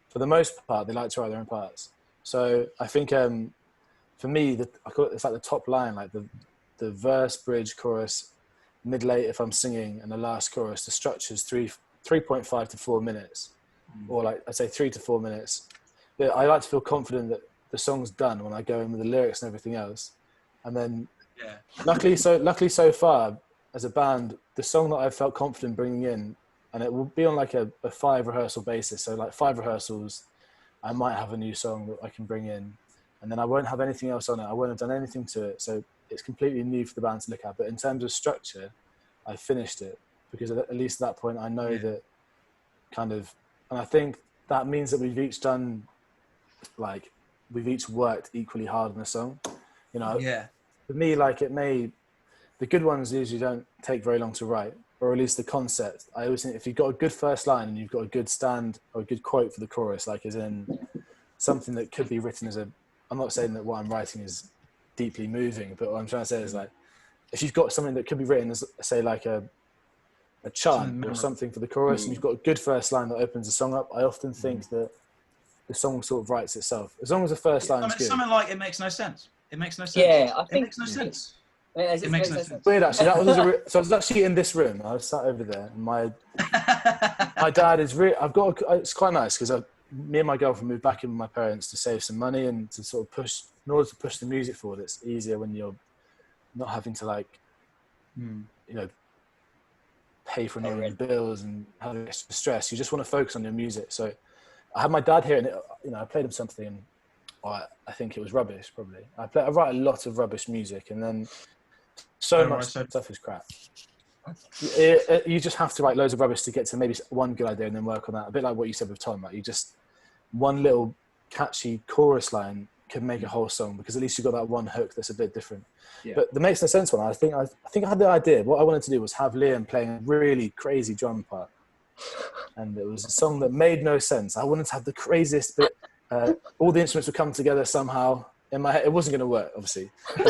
for the most part, they like to write their own parts. So I think for me, I call it's like the top line, like the verse, bridge, chorus, mid-late if I'm singing, and the last chorus. The structure's 3.5 to 4 minutes, or like I'd say 3 to 4 minutes. But I like to feel confident that the song's done when I go in with the lyrics and everything else. And then, luckily so far as a band, the song that I felt confident bringing in, and it will be on like a 5 rehearsal basis. So like 5 rehearsals, I might have a new song that I can bring in, and then I won't have anything else on it. I won't have done anything to it. So it's completely new for the band to look at. But in terms of structure, I finished it, because at least at that point I know that kind of, and I think that means that we've each done, like, we've each worked equally hard on a song, you know. For me, like, the good ones usually don't take very long to write, or at least the concept. I always think if you've got a good first line and you've got a good stand or a good quote for the chorus, like as in something that could be written as I'm not saying that what I'm writing is deeply moving, but what I'm trying to say is, like, if you've got something that could be written as, say, like a chant or something for the chorus, and you've got a good first line that opens the song up, I often think that the song sort of writes itself, as long as the first line is good. Something like "It makes no sense." It makes no sense. Yeah, I think it makes no sense. It makes no sense. Weird, actually. So I was actually in this room. I was sat over there, and my dad is really. It's quite nice, because me and my girlfriend moved back in with my parents to save some money and to sort of push. In order to push the music forward, it's easier when you're not having to, like, you know, pay for your own bills and have extra stress. You just want to focus on your music. So I had my dad here, and I played him something, and I think it was rubbish. Probably I write a lot of rubbish music, and then much stuff is crap. You just have to write loads of rubbish to get to maybe one good idea, and then work on that. A bit like what you said with Tom, like, you just, one little catchy chorus line can make a whole song, because at least you've got that one hook that's a bit different. But the Makes No Sense one, I think I had the idea. What I wanted to do was have Liam playing a really crazy drum part, and it was a song that made no sense. I wanted to have the craziest bit. All the instruments would come together somehow. In my head, it wasn't going to work, obviously. But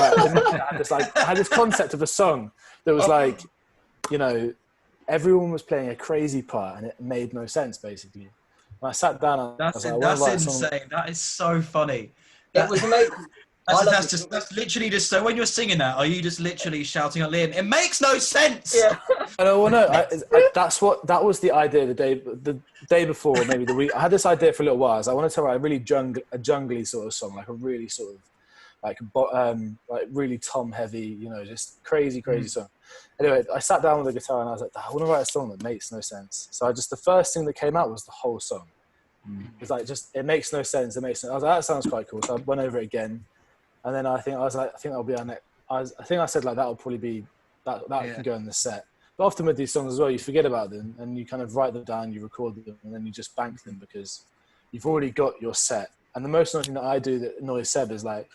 I had this concept of a song that was like, you know, everyone was playing a crazy part, and it made no sense, basically. When I sat down, that's insane. That is so funny. It was amazing. That's literally just, so when you're singing that, are you just literally shouting at Liam, "It makes no sense"? Yeah. No, that was the idea the day before, maybe the week. I had this idea for a little while. I wanted to write a really jungly sort of song, like a really sort of like really tom heavy, you know, just crazy song. Anyway, I sat down with the guitar, and I was like, I want to write a song that makes no sense. So the first thing that came out was the whole song. It's like, just, it makes no sense. It makes sense. I was like, that sounds quite cool. So I went over it again. And then I think that'll be our next. I think I said, like, that'll probably be that can go in the set. But often with these songs as well, you forget about them and you kind of write them down, you record them, and then you just bank them because you've already got your set. And the most annoying thing that I do that annoys Seb is like,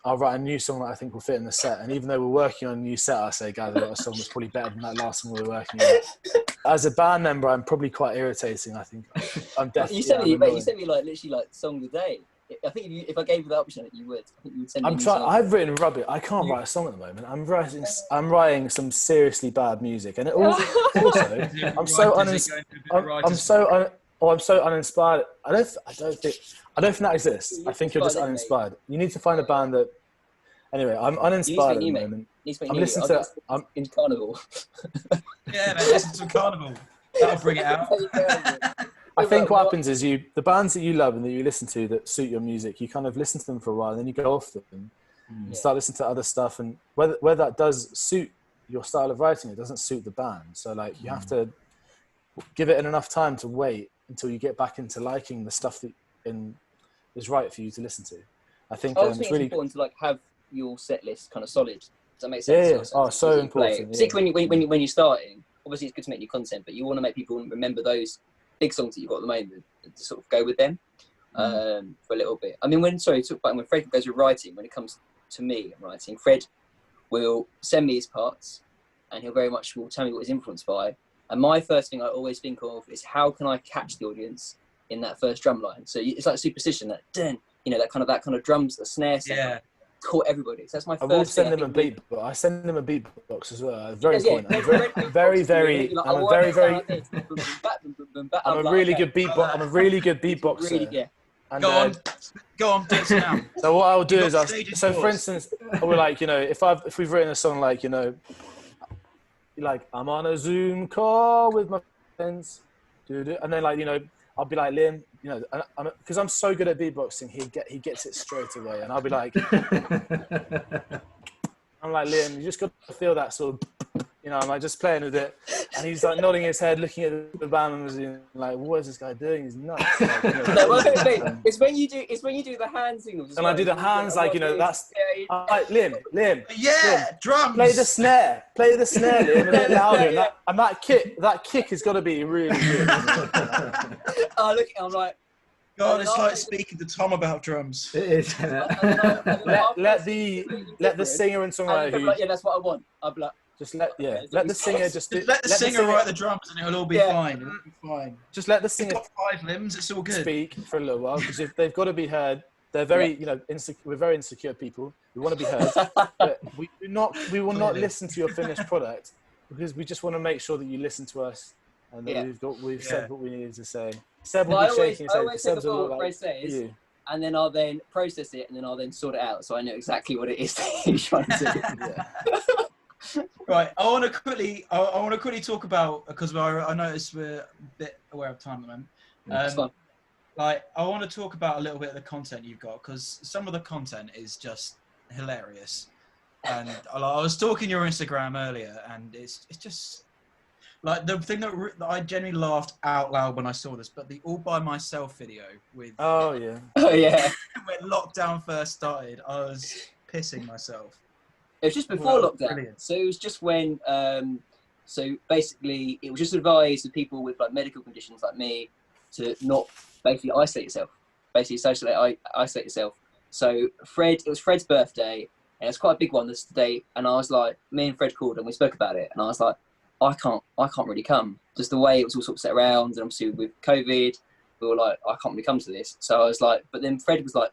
I'll write a new song that I think will fit in the set. And even though we're working on a new set, I say, guys, I've got a song that's probably better than that last song we were working on. As a band member, I'm probably quite irritating. I think I'm definitely. You sent me, mate. You sent me like literally like song of the day. I think if I gave you the option, you would. I think you would send me. I'm trying. I've written rubbish. I can't write a song at the moment. I'm writing some seriously bad music, and it also I'm so uninspired. I don't think that exists. I think you're just uninspired. You need to find a band that. Anyway, I'm uninspired at the moment. I'm listening to. I'm in Carnival. Yeah, man, listen to Carnival. That'll bring it out. I think what happens is the bands that you love and that you listen to that suit your music, you kind of listen to them for a while, and then you go off them and start listening to other stuff. And whether that does suit your style of writing, it doesn't suit the band. So like you have to give it enough time to wait until you get back into liking the stuff that is right for you to listen to. I think it's really important to like have your set list kind of solid. Does that make sense? Yeah. Oh, so important. Particularly when you're starting. Obviously, it's good to make new content, but you want to make people remember those big songs that you've got at the moment and to sort of go with them for a little bit. I mean, when Fred goes with writing, when it comes to me and writing, Fred will send me his parts and he'll very much will tell me what he's influenced by. And my first thing I always think of is how can I catch the audience in that first drum line? So it's like Superstition, that that kind of drums, the snare sound. Yeah. Caught everybody. So that's my first. I will send them a beat, but I send them a beatbox as well. Very important. I'm a really good beatbox. I'm a really good beatboxer. Really, yeah. And, go on, do it now. So what I'll do is, for instance, we're like, if we've written a song like, like I'm on a Zoom call with my friends, and then like, I'll be like, Liam, because I'm so good at beatboxing, he gets it straight away, and I'll be like, I'm like, Liam, you just got to feel that sort of, I'm like just playing with it, and he's like nodding his head, looking at the band members, like, what is this guy doing? He's nuts. Like, it's when you do the hand signals. And I do the hands, like, that's like Liam. Yeah, Liam, drums. Play the snare, Liam, a bit louder. And that kick has got to be really good. I'm like. God, it's like speaking to Tom about drums. It is. let the singer and songwriter yeah, that's what I want. I'll be like, let the singer let the singer write the drums and it'll all be fine. It'll be fine. Just let the singer. It's got 5 limbs. It's all good. Speak for a little while because if they've got to be heard. They're very, we're very insecure people. We want to be heard, but we will not listen to your finished product because we just want to make sure that you listen to us and that we've said what we needed to say. Seb will be shaking his head. I always take what Fred says, and then I'll then process it, and then I'll then sort it out, so I know exactly what it is that he's trying to do. Right, I want to quickly talk about, because I noticed we're a bit aware of time at the moment. Like, I want to talk about a little bit of the content you've got, because some of the content is just hilarious. And I was stalking your Instagram earlier, and it's just like the thing that I genuinely laughed out loud when I saw this, but the All By Myself video with when lockdown first started, I was pissing myself. It was just before lockdown. Brilliant. So it was just when so basically it was just advised to people with like medical conditions like me to not basically isolate yourself. Basically isolate yourself. So it was Fred's birthday, and it's quite a big one this day, and I was like, me and Fred called and we spoke about it, and I was like, I can't really come. Just the way it was all sort of set around, and obviously with COVID, we were like, I can't really come to this. So I was like, but then Fred was like,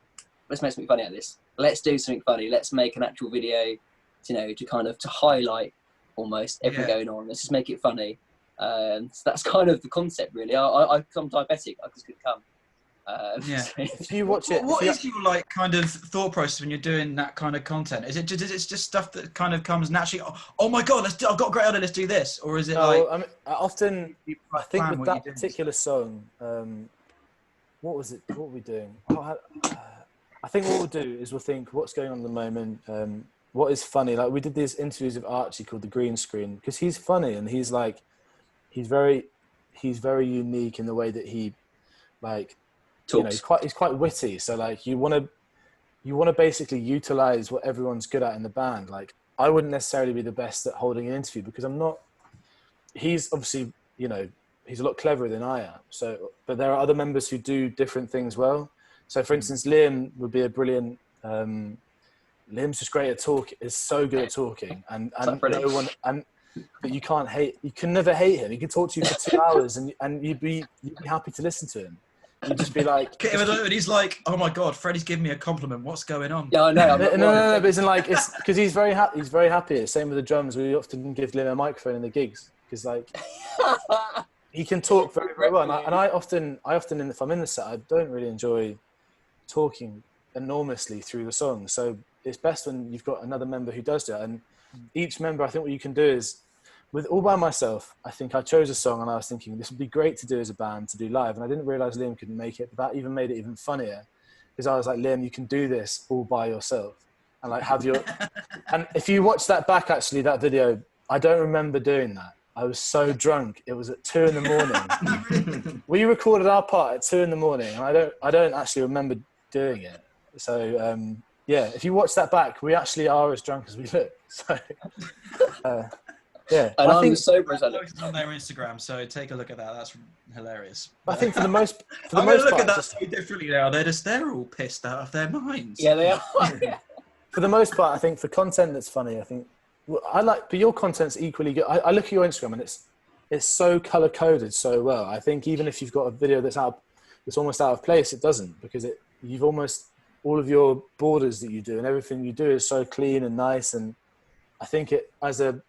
let's make something funny out of this. Let's do something funny. Let's make an actual video, to highlight almost everything going on. Let's just make it funny. So that's kind of the concept, really. I'm diabetic. I just couldn't come. If you watch it, what is your like kind of thought process when you're doing that kind of content? Is it just stuff that kind of comes naturally? Oh my god, I've got a great idea. Let's do this, or is it I think with that particular song, what was it? What were we doing? I think what we'll do is we'll think what's going on at the moment. What is funny? Like we did these interviews with Archie called The Green Screen because he's funny and he's very unique in the way that he like. Talks. He's quite witty. So like you want to basically utilize what everyone's good at in the band. Like I wouldn't necessarily be the best at holding an interview because I'm not he's obviously, you know, he's a lot cleverer than I am. So, but there are other members who do different things well. So, for instance, Liam would be a brilliant. Liam's just great at talking. Is so good at talking, and no one and. But you can't hate. You can never hate him. He can talk to you for 2 hours, and you'd be happy to listen to him. You'd just be like, and he's like, "Oh my god, Freddie's giving me a compliment. What's going on?" Yeah, I know. No, but it's like it's because he's very happy. He's very happy. Same with the drums. We often give Liam a microphone in the gigs because like he can talk very, very well. And I often, if I'm in the set, I don't really enjoy talking enormously through the song. So it's best when you've got another member who does that. And each member, I think what you can do is, with all by myself, I think I chose a song and I was thinking this would be great to do as a band, to do live. And I didn't realize Liam couldn't make it, but that even made it even funnier because I was like, Liam, you can do this all by yourself and like have your, and if you watch that back, actually, that video, I don't remember doing that. I was so drunk. It was at 2 a.m. We recorded our part at 2 a.m. and I don't actually remember doing it. So, yeah, if you watch that back, we actually are as drunk as we look. So, yeah. And I'm sober as I look. It's on their Instagram, so take a look at that. That's hilarious. I think for the most I'm part, gonna look at that so differently now. They're all pissed out of their minds. Yeah, they are. For the most part, I think for content that's funny, I think but your content's equally good. I look at your Instagram and it's so color coded so well. I think even if you've got a video that's almost out of place, it doesn't, because you've almost, all of your borders that you do and everything you do is so clean and nice. And I think most of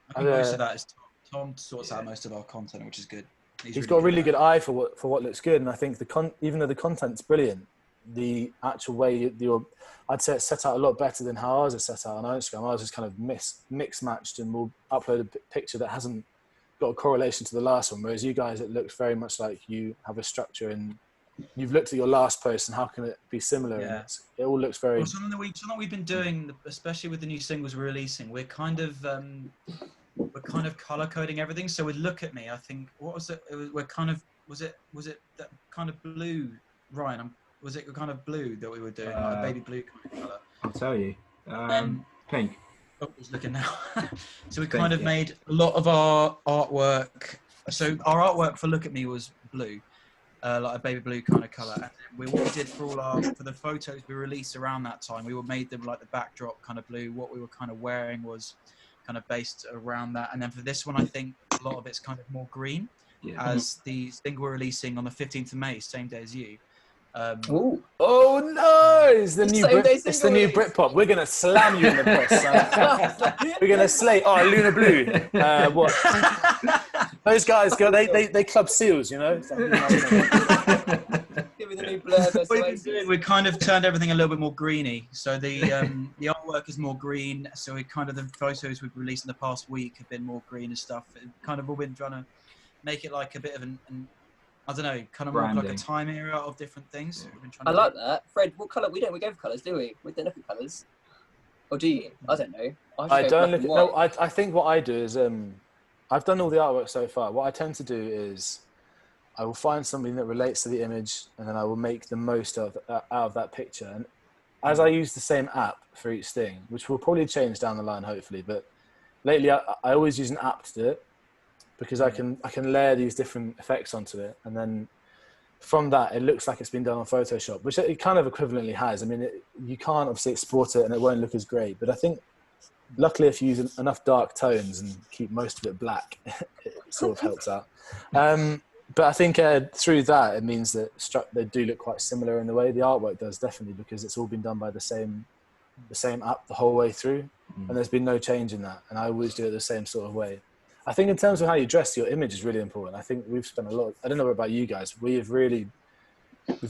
that is Tom sorts out most of our content, which is good. He's got a really good eye for what looks good. And I think even though the content's brilliant, the actual way I'd say it's set out a lot better than how ours is set out on our Instagram. Ours is kind of mix matched, and we'll upload a picture that hasn't got a correlation to the last one. Whereas you guys, it looks very much like you have a structure, and you've looked at your last post and how can it be similar? Yeah. And it all looks very. Well, something we've been doing, especially with the new singles we're releasing, we're kind of color coding everything. So with "Look at Me," I think was it that kind of blue, Ryan? Was it the kind of blue that we were doing, like a baby blue kind of colour? I'll tell you. Pink. Oh, he's looking now. So we kind of made a lot of our artwork. So our artwork for "Look at Me" was blue, like a baby blue kind of colour. And what we did for the photos we released around that time, we made them like the backdrop kind of blue. What we were kind of wearing was kind of based around that. And then for this one, I think a lot of it's kind of more green, as the single we're releasing on the 15th of May, same day as you. Oh no! It's the new Britpop. We're gonna slam you in the press. We're gonna slay. Oh, Luna Blue. What? Those guys go. They club seals, you know. Give me the new blur. We kind of turned everything a little bit more greeny. So the artwork is more green. So we kind of, the photos we've released in the past week have been more green and stuff. And kind of all been trying to make it like a bit of an I don't know, kind of more like a time era of different things. We've been trying I like that. Fred, what colour? We go for colours, do we? We don't look at colours. Or do you? I don't know. I don't look at... No, I think what I do is... I've done all the artwork so far. What I tend to do is I will find something that relates to the image, and then I will make the most out of that picture. And as I use the same app for each thing, which will probably change down the line, hopefully, but lately I always use an app to do it, because I can layer these different effects onto it, and then from that it looks like it's been done on Photoshop, which it kind of equivalently has. I mean, you can't obviously export it and it won't look as great, but I think luckily if you use enough dark tones and keep most of it black, it sort of helps out. But I think through that it means that they do look quite similar in the way. The artwork does, definitely, because it's all been done by the same app the whole way through, and there's been no change in that, and I always do it the same sort of way. I think in terms of how you dress, your image is really important. I think we've spent a lot, I don't know about you guys, we've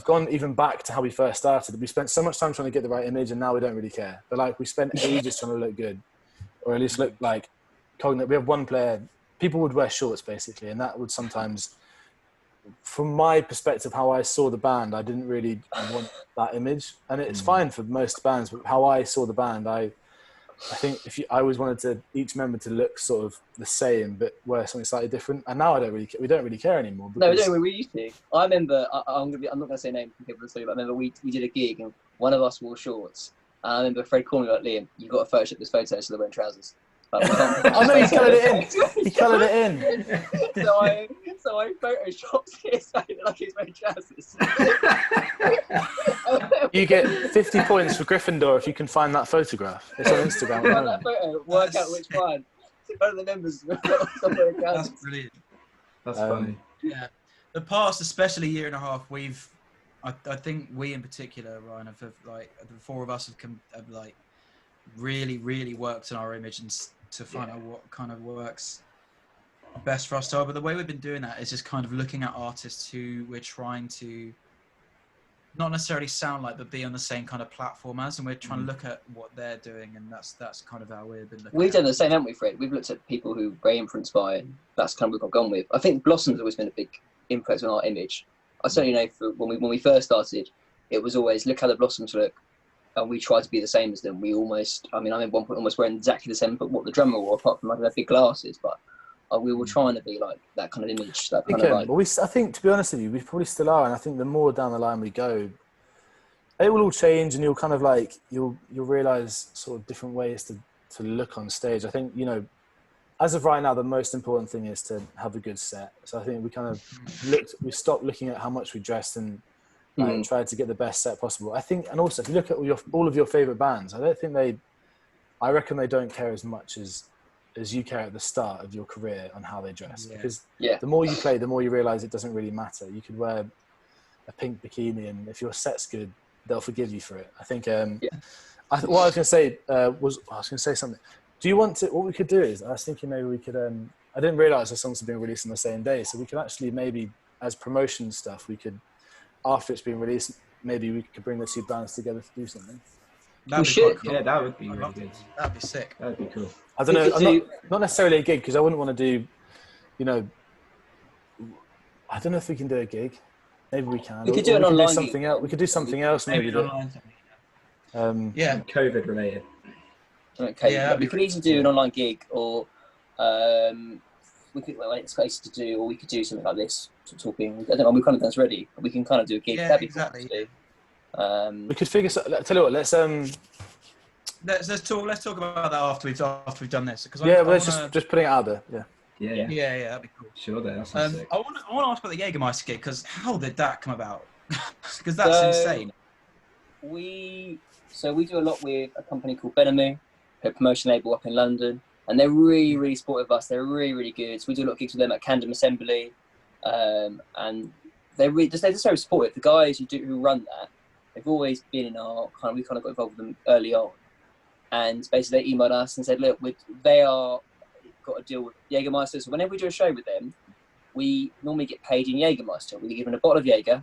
gone even back to how we first started. We spent so much time trying to get the right image, and now we don't really care. But like, we spent ages trying to look good, or at least look like cognate. We have one player, people would wear shorts basically, and that would sometimes, from my perspective, how I saw the band, I didn't really want that image. And it's fine for most bands, but how I saw the band, I think I always wanted each member to look sort of the same, but wear something slightly different. And now we don't really care anymore. No, we don't. We used to. I remember. I'm not going to say names for people to say, but I remember we did a gig and one of us wore shorts. And I remember Fred calling me like, Liam, you've got to Photoshop this photo so they're wearing trousers. Like, we can't Oh no, he coloured it in. He coloured it in. so I photoshopped his face like he's wearing trousers. You get 50 points for Gryffindor if you can find that photograph. It's on Instagram. Find that photo, work out which one. One of the members somewhere in That's trousers. brilliant. That's funny. Yeah, the past, especially year and a half, I think we in particular, Ryan, have like the four of us have like really, really worked on our image and to find out what kind of works best for us. But the way we've been doing that is just kind of looking at artists who we're trying to not necessarily sound like, but be on the same kind of platform as, and we're trying to look at what they're doing, and that's kind of how we've been looking. We've done the same, haven't we, Fred? We've looked at people who very influenced by, and that's kind of what we've gone with. I think Blossom's always been a big influence on our image. I certainly know when we first started, it was always look how the Blossoms look, and we try to be the same as them. We almost, I at one point almost wearing exactly the same, but what the drummer wore, apart from like their big glasses, but we were trying to be like that kind of image. That kind of like. Well, I think, to be honest with you, we probably still are, and I think the more down the line we go, it will all change, and you'll kind of like you'll realise sort of different ways to look on stage. I think, you know, as of right now, the most important thing is to have a good set. So I think we stopped looking at how much we dressed and tried to get the best set possible. I think, and also if you look at all of your favourite bands, I reckon they don't care as much as you care at the start of your career on how they dress. Because the more you play, the more you realise it doesn't really matter. You could wear a pink bikini, and if your set's good, they'll forgive you for it. I think. What I was going to say was I was going to say something. Do you want to? What we could do is I was thinking maybe we could. I didn't realise the songs had been released on the same day, so we could actually maybe as promotion stuff we could, after it's been released, maybe we could bring the two bands together to do something. We should. Yeah, that would be really good. That'd be sick. That'd be cool. I don't know. Not necessarily a gig, because I wouldn't want to do. You know, I don't know if we can do a gig. Maybe we can. We could do an online gig. Something else. We could do something else. Maybe. Yeah. COVID related. Okay. Yeah, we could either do an online gig, or we could when it's space to do, or we could do something like this. Talking. I don't know. We've kind of done this already. We can kind of do a gig. Yeah, That'd be exactly. cool to do. We could figure. Tell you what. Let's Let's talk about that after we've done this. Let's just putting it out there. Yeah, that'd be cool. Sure, that sounds sick. I want to ask about the Jägermeister gig, because how did that come about? Because that's insane. We do a lot with a company called Benamou, a promotion label up in London, and they're really, really supportive of us. They're really, really good. So we do a lot of gigs with them at Camden Assembly, and they're just so supportive. The guys who run that, they've always been in our we kind of got involved with them early on, and basically they emailed us and said, look, they are got a deal with Jägermeister, so whenever we do a show with them, we normally get paid in Jägermeister. We get given a bottle of Jäger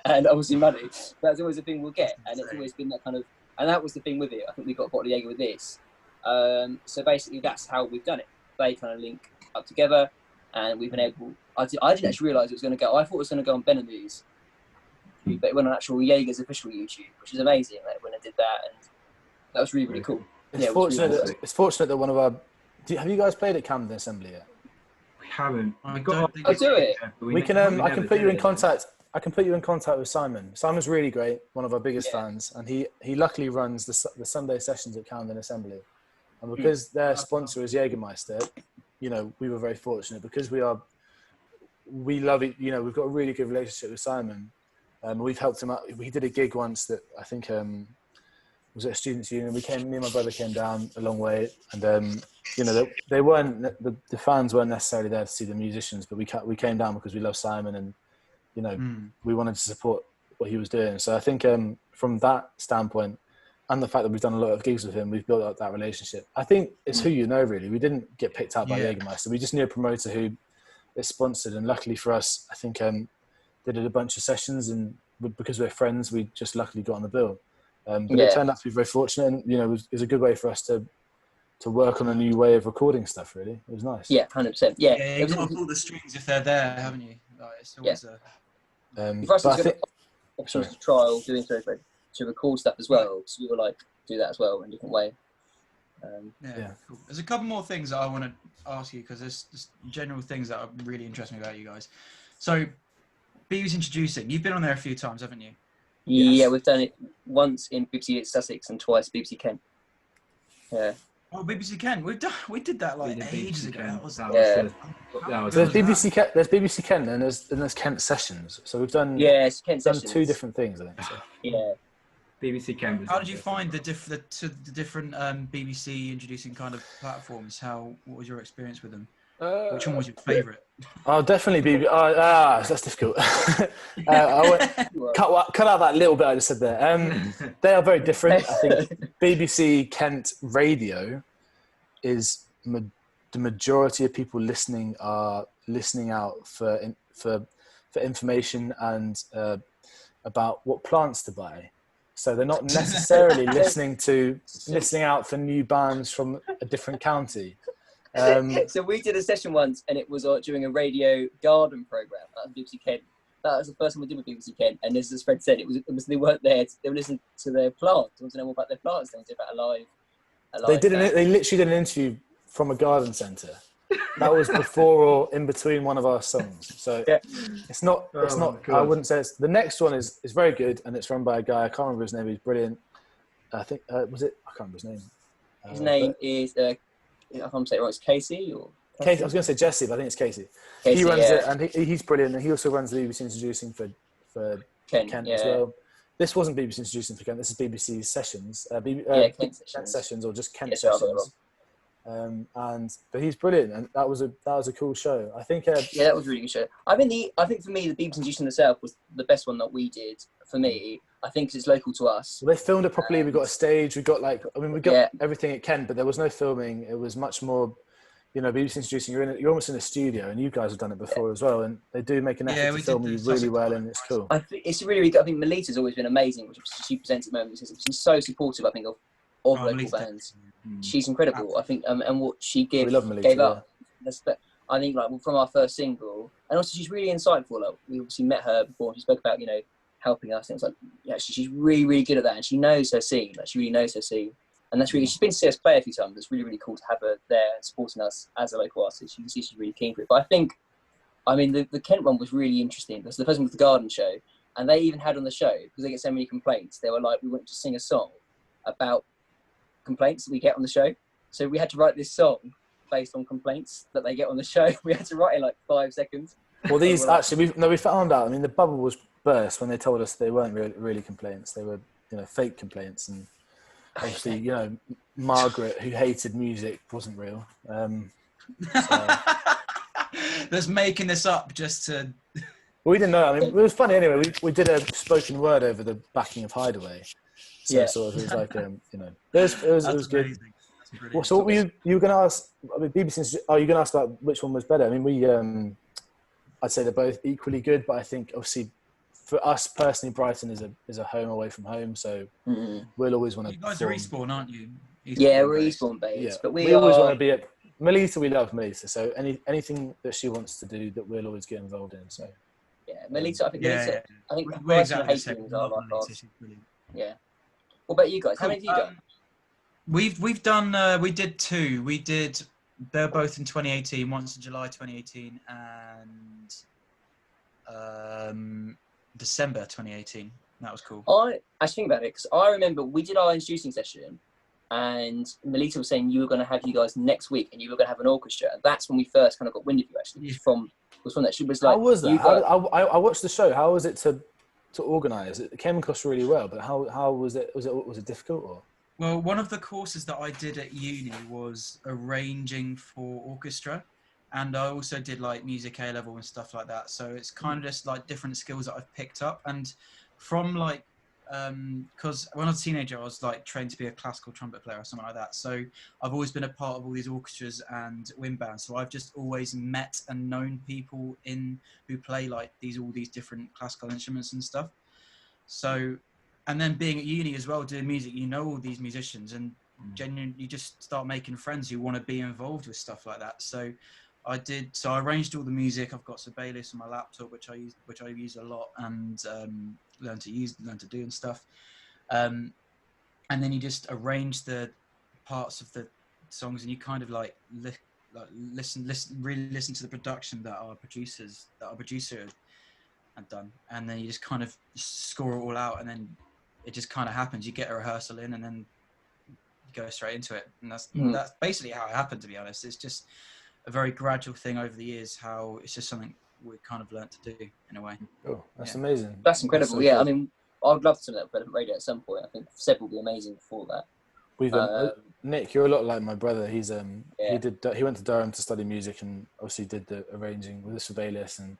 and obviously money. That's always the thing we'll get, and it's always been that kind of, and that was the thing with it. I think we got a bottle of Jäger with this. So basically that's how we've done it. They kind of link up together, and we've been able, I didn't actually realise it was going to go, I thought it was going to go on Benamou's, but it went on actual Jaeger's official YouTube, which is amazing when I did that, and that was really, really cool. It's fortunate that one of our, have you guys played at Camden Assembly yet? We haven't. I'll do it. We can. I can put you in contact. I can put you in contact with Simon. Simon's really great, one of our biggest fans, and he luckily runs the Sunday sessions at Camden Assembly, and because their sponsor is Jägermeister, you know, we were very fortunate because we love it. You know, we've got a really good relationship with Simon. We've helped him out. We did a gig once that I think was at a students' union. Me and my brother came down a long way, and you know, they weren't, the fans weren't necessarily there to see the musicians, but we came down because we love Simon, and you know, we wanted to support what he was doing. So I think from that standpoint, and the fact that we've done a lot of gigs with him, we've built up that relationship. I think it's who you know, really. We didn't get picked out by Jägermeister. We just knew a promoter who is sponsored, and luckily for us, I think they did a bunch of sessions, and because we're friends, we just luckily got on the bill. But it turned out to be very fortunate, and you know, it was a good way for us to work on a new way of recording stuff. Really, it was nice. Yeah, 100%. Yeah, you've got to pull the strings if they're there, haven't you? Like, it's always but I think options to trial doing to record stuff as well. So we will like do that as well in a different way. Cool. There's a couple more things that I want to ask you, because there's just general things that are really interesting about you guys. So, Beavis Introducing, you've been on there a few times, haven't you? Yeah, we've done it once in BBC Sussex and twice BBC Kent. Yeah. Oh, BBC Kent. We did that like We did ages BBC ago. Kent. That was Yeah. So was that? there's BBC Kent and there's Kent Sessions. So we've done Yes, Kent done Sessions. two different things, I think. So. Yeah. BBC Kent was How did you interesting. find the different BBC introducing kind of platforms? What was your experience with them? Which one was your favourite? I'll definitely be. That's difficult. Cut out that little bit I just said there. They are very different. I think BBC Kent Radio is the majority of people listening are listening out for information and about what plants to buy. So they're not necessarily listening out for new bands from a different county. So we did a session once, and it was during a radio garden program at BBC Kent. That was the first one we did with BBC Kent, and as Fred said, it was they weren't there. They were listening to their plants. They wanted to know more about their plants. They wanted about a live. They literally did an interview from a garden centre. That was before or in between one of our songs. So Yeah. it's not. God. I wouldn't say it's. The next one is very good, and it's run by a guy. I can't remember his name. He's brilliant. I think was it? I can't remember his name. His name is. I can't say it right. It's Casey or. Casey. I was going to say Jesse, but I think it's Casey. Casey He runs it, and he's brilliant. And he also runs the BBC Introducing for Kent as well. This wasn't BBC Introducing for Kent. This is BBC Sessions. Kent Sessions or just Kent Yeah, Sessions. But he's brilliant, and that was a cool show. I think. Yeah, that was a really good show. I think for me, the BBC Introducing itself was the best one that we did. For me, I think 'cause it's local to us. Well, they filmed it properly. We got a stage. We got everything at Kent, but there was no filming. It was much more, BBC Introducing. You're almost in a studio, and you guys have done it before as well. And they do make an effort to film you really well, and it's cool. I think it's really, really good. I think Melita's always been amazing, which she presents at moments. She's so supportive. I think of local Melita. bands. She's incredible. I think, and what she gave Melita, up. I think, from our first single, and also she's really insightful. Like, we obviously met her before. She spoke about helping us. And it's like, she's really, really good at that, and she knows her scene. Like, she really knows her scene, and that's really. She's been to see us play a few times. It's really, really cool to have her there supporting us as a local artist. You can see she's really keen for it. But I think, the Kent one was really interesting because the first one was the garden show, and they even had on the show because they get so many complaints. They were like, we want to sing a song about complaints that we get on the show. So we had to write this song based on complaints that they get on the show. We had to write in like 5 seconds. Well, these actually, we found out. The bubble was burst when they told us they weren't really complaints. They were, fake complaints, and obviously, Margaret, who hated music, wasn't real. That's making this up just to. Well, we didn't know. It was funny anyway. We did a spoken word over the backing of Hideaway. So sort of, it was like, it was good. Well, so what were you going to ask? BBC. Are you going to ask about which one was better? I'd say they're both equally good, but I think obviously for us personally, Brighton is a home away from home, so we'll always want to. You guys are Eastbourne, aren't you? We're Eastbourne based, yeah. But we always want to be at Melita. We love Melita, so anything that she wants to do, that we'll always get involved in. So Melita. I think Melita. I think we're exactly the same. Yeah. What about you guys? How many have you done? We've done. We did 2. They're both in 2018. Once in July 2018 and December 2018. That was cool. I actually think about it because I remember we did our introducing session, and Melita was saying you were going to have you guys next week, and you were going to have an orchestra. And that's when we first kind of got wind of you. Actually, was from that. She was like, how was that? I watched the show. How was it to organise? It came across really well, but how was it? Was it difficult or? Well, one of the courses that I did at uni was arranging for orchestra, and I also did like music A level and stuff like that. So it's kind of just like different skills that I've picked up, and from like, because when I was a teenager, I was like trained to be a classical trumpet player or something like that. So I've always been a part of all these orchestras and wind bands. So I've just always met and known people who play like all these different classical instruments and stuff. So. And then being at uni as well, doing music, all these musicians, and genuinely you just start making friends who want to be involved with stuff like that. So I arranged all the music. I've got Sibelius on my laptop, which I use a lot, and learn to do and stuff. And then you just arrange the parts of the songs, and you kind of like listen to the production that our producer had done, and then you just kind of score it all out, and then it just kind of happens. You get a rehearsal in, and then you go straight into it, and that's basically how it happened. To be honest, it's just a very gradual thing over the years. How it's just something we kind of learnt to do in a way. Oh, that's amazing. That's incredible. So yeah, cool. I mean, I'd love to know that radio at some point. I think Seb will be amazing for that. We've Nick, you're a lot like my brother. He's Yeah. he went to Durham to study music and obviously did the arranging with the Sibelius, and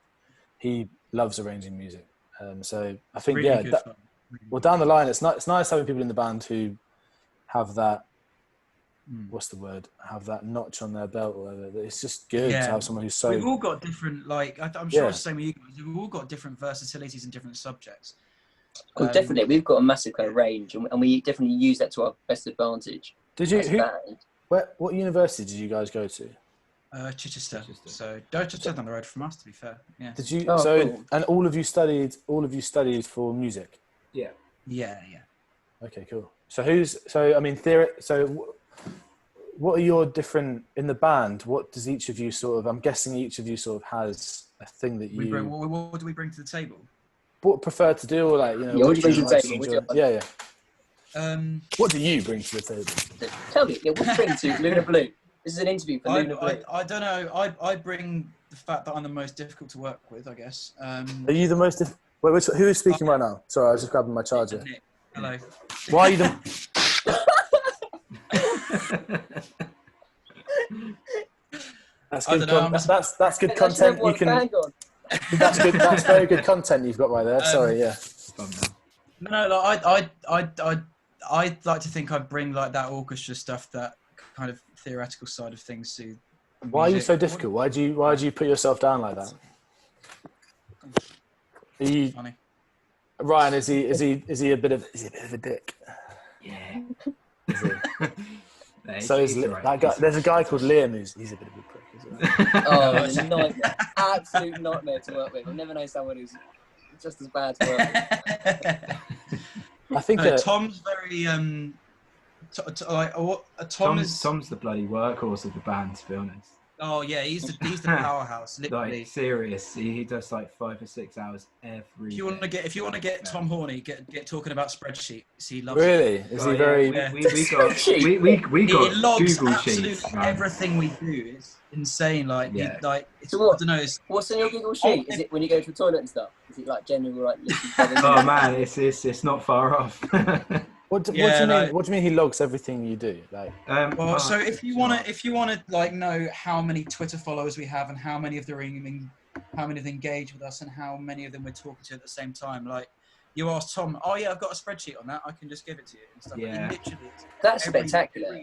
he loves arranging music. So I think Really good fun. well, down the line, it's nice having people in the band who have that. What's the word? Have that notch on their belt. Or whatever. It's just good to have someone who's so. We've all got different, like I'm sure it's the same with you guys. We've all got different versatilities in different subjects. Well, definitely, we've got a massive kind of range, and we definitely use that to our best advantage. Did you? What university did you guys go to? Chichester. So just down the road from us, to be fair. Yeah. Did you? Cool. And all of you studied for music. Yeah. Yeah. Okay, cool. So what are your different in the band? What does each of you sort of? I'm guessing each of you sort of has a thing that you. What do we bring to the table? What prefer to do, or like what do you bring to the table? Yeah. What do you bring to the table? Tell me, what do you bring to Luna Blue? This is an interview for Luna Blue. I don't know. I bring the fact that I'm the most difficult to work with, I guess. Are you the most? Wait, who is speaking right now? Sorry, I was just grabbing my charger. Nick. Hello. Why are you the? That's good. That's good content. You can. That's good. That's very good content you've got right there. Sorry, yeah. No, like I'd like to think I bring like that orchestra stuff, that kind of theoretical side of things to. Why are you so difficult? Why do you put yourself down like that? Are you, funny. Ryan, is he a bit of a dick? Yeah. So that guy, there's a guy called Liam he's a bit of a prick as well. Oh, it's a nightmare. Absolute nightmare to work with. I've never known someone who's just as bad to work with. I think Tom's very Tom's the bloody workhorse of the band, to be honest. Oh yeah, he's the powerhouse, literally. Like serious, he does like 5 or 6 hours every. If you want to get Tom Horny, get talking about spreadsheets. He loves. Really? Is he very? Yeah. We got logs Google absolutely sheets. Man. Everything we do. It's insane. Like, it's, so what? I don't know. What's in your Google sheet? Is it when you go to the toilet and stuff? Is it like general like? Oh man, it's not far off. What do you mean? What do you mean he logs everything you do? Like, so if you want to like know how many Twitter followers we have and how many of them engage with us and how many of them we're talking to at the same time, like you ask Tom, oh yeah, I've got a spreadsheet on that, I can just give it to you and stuff. Yeah. That's spectacular.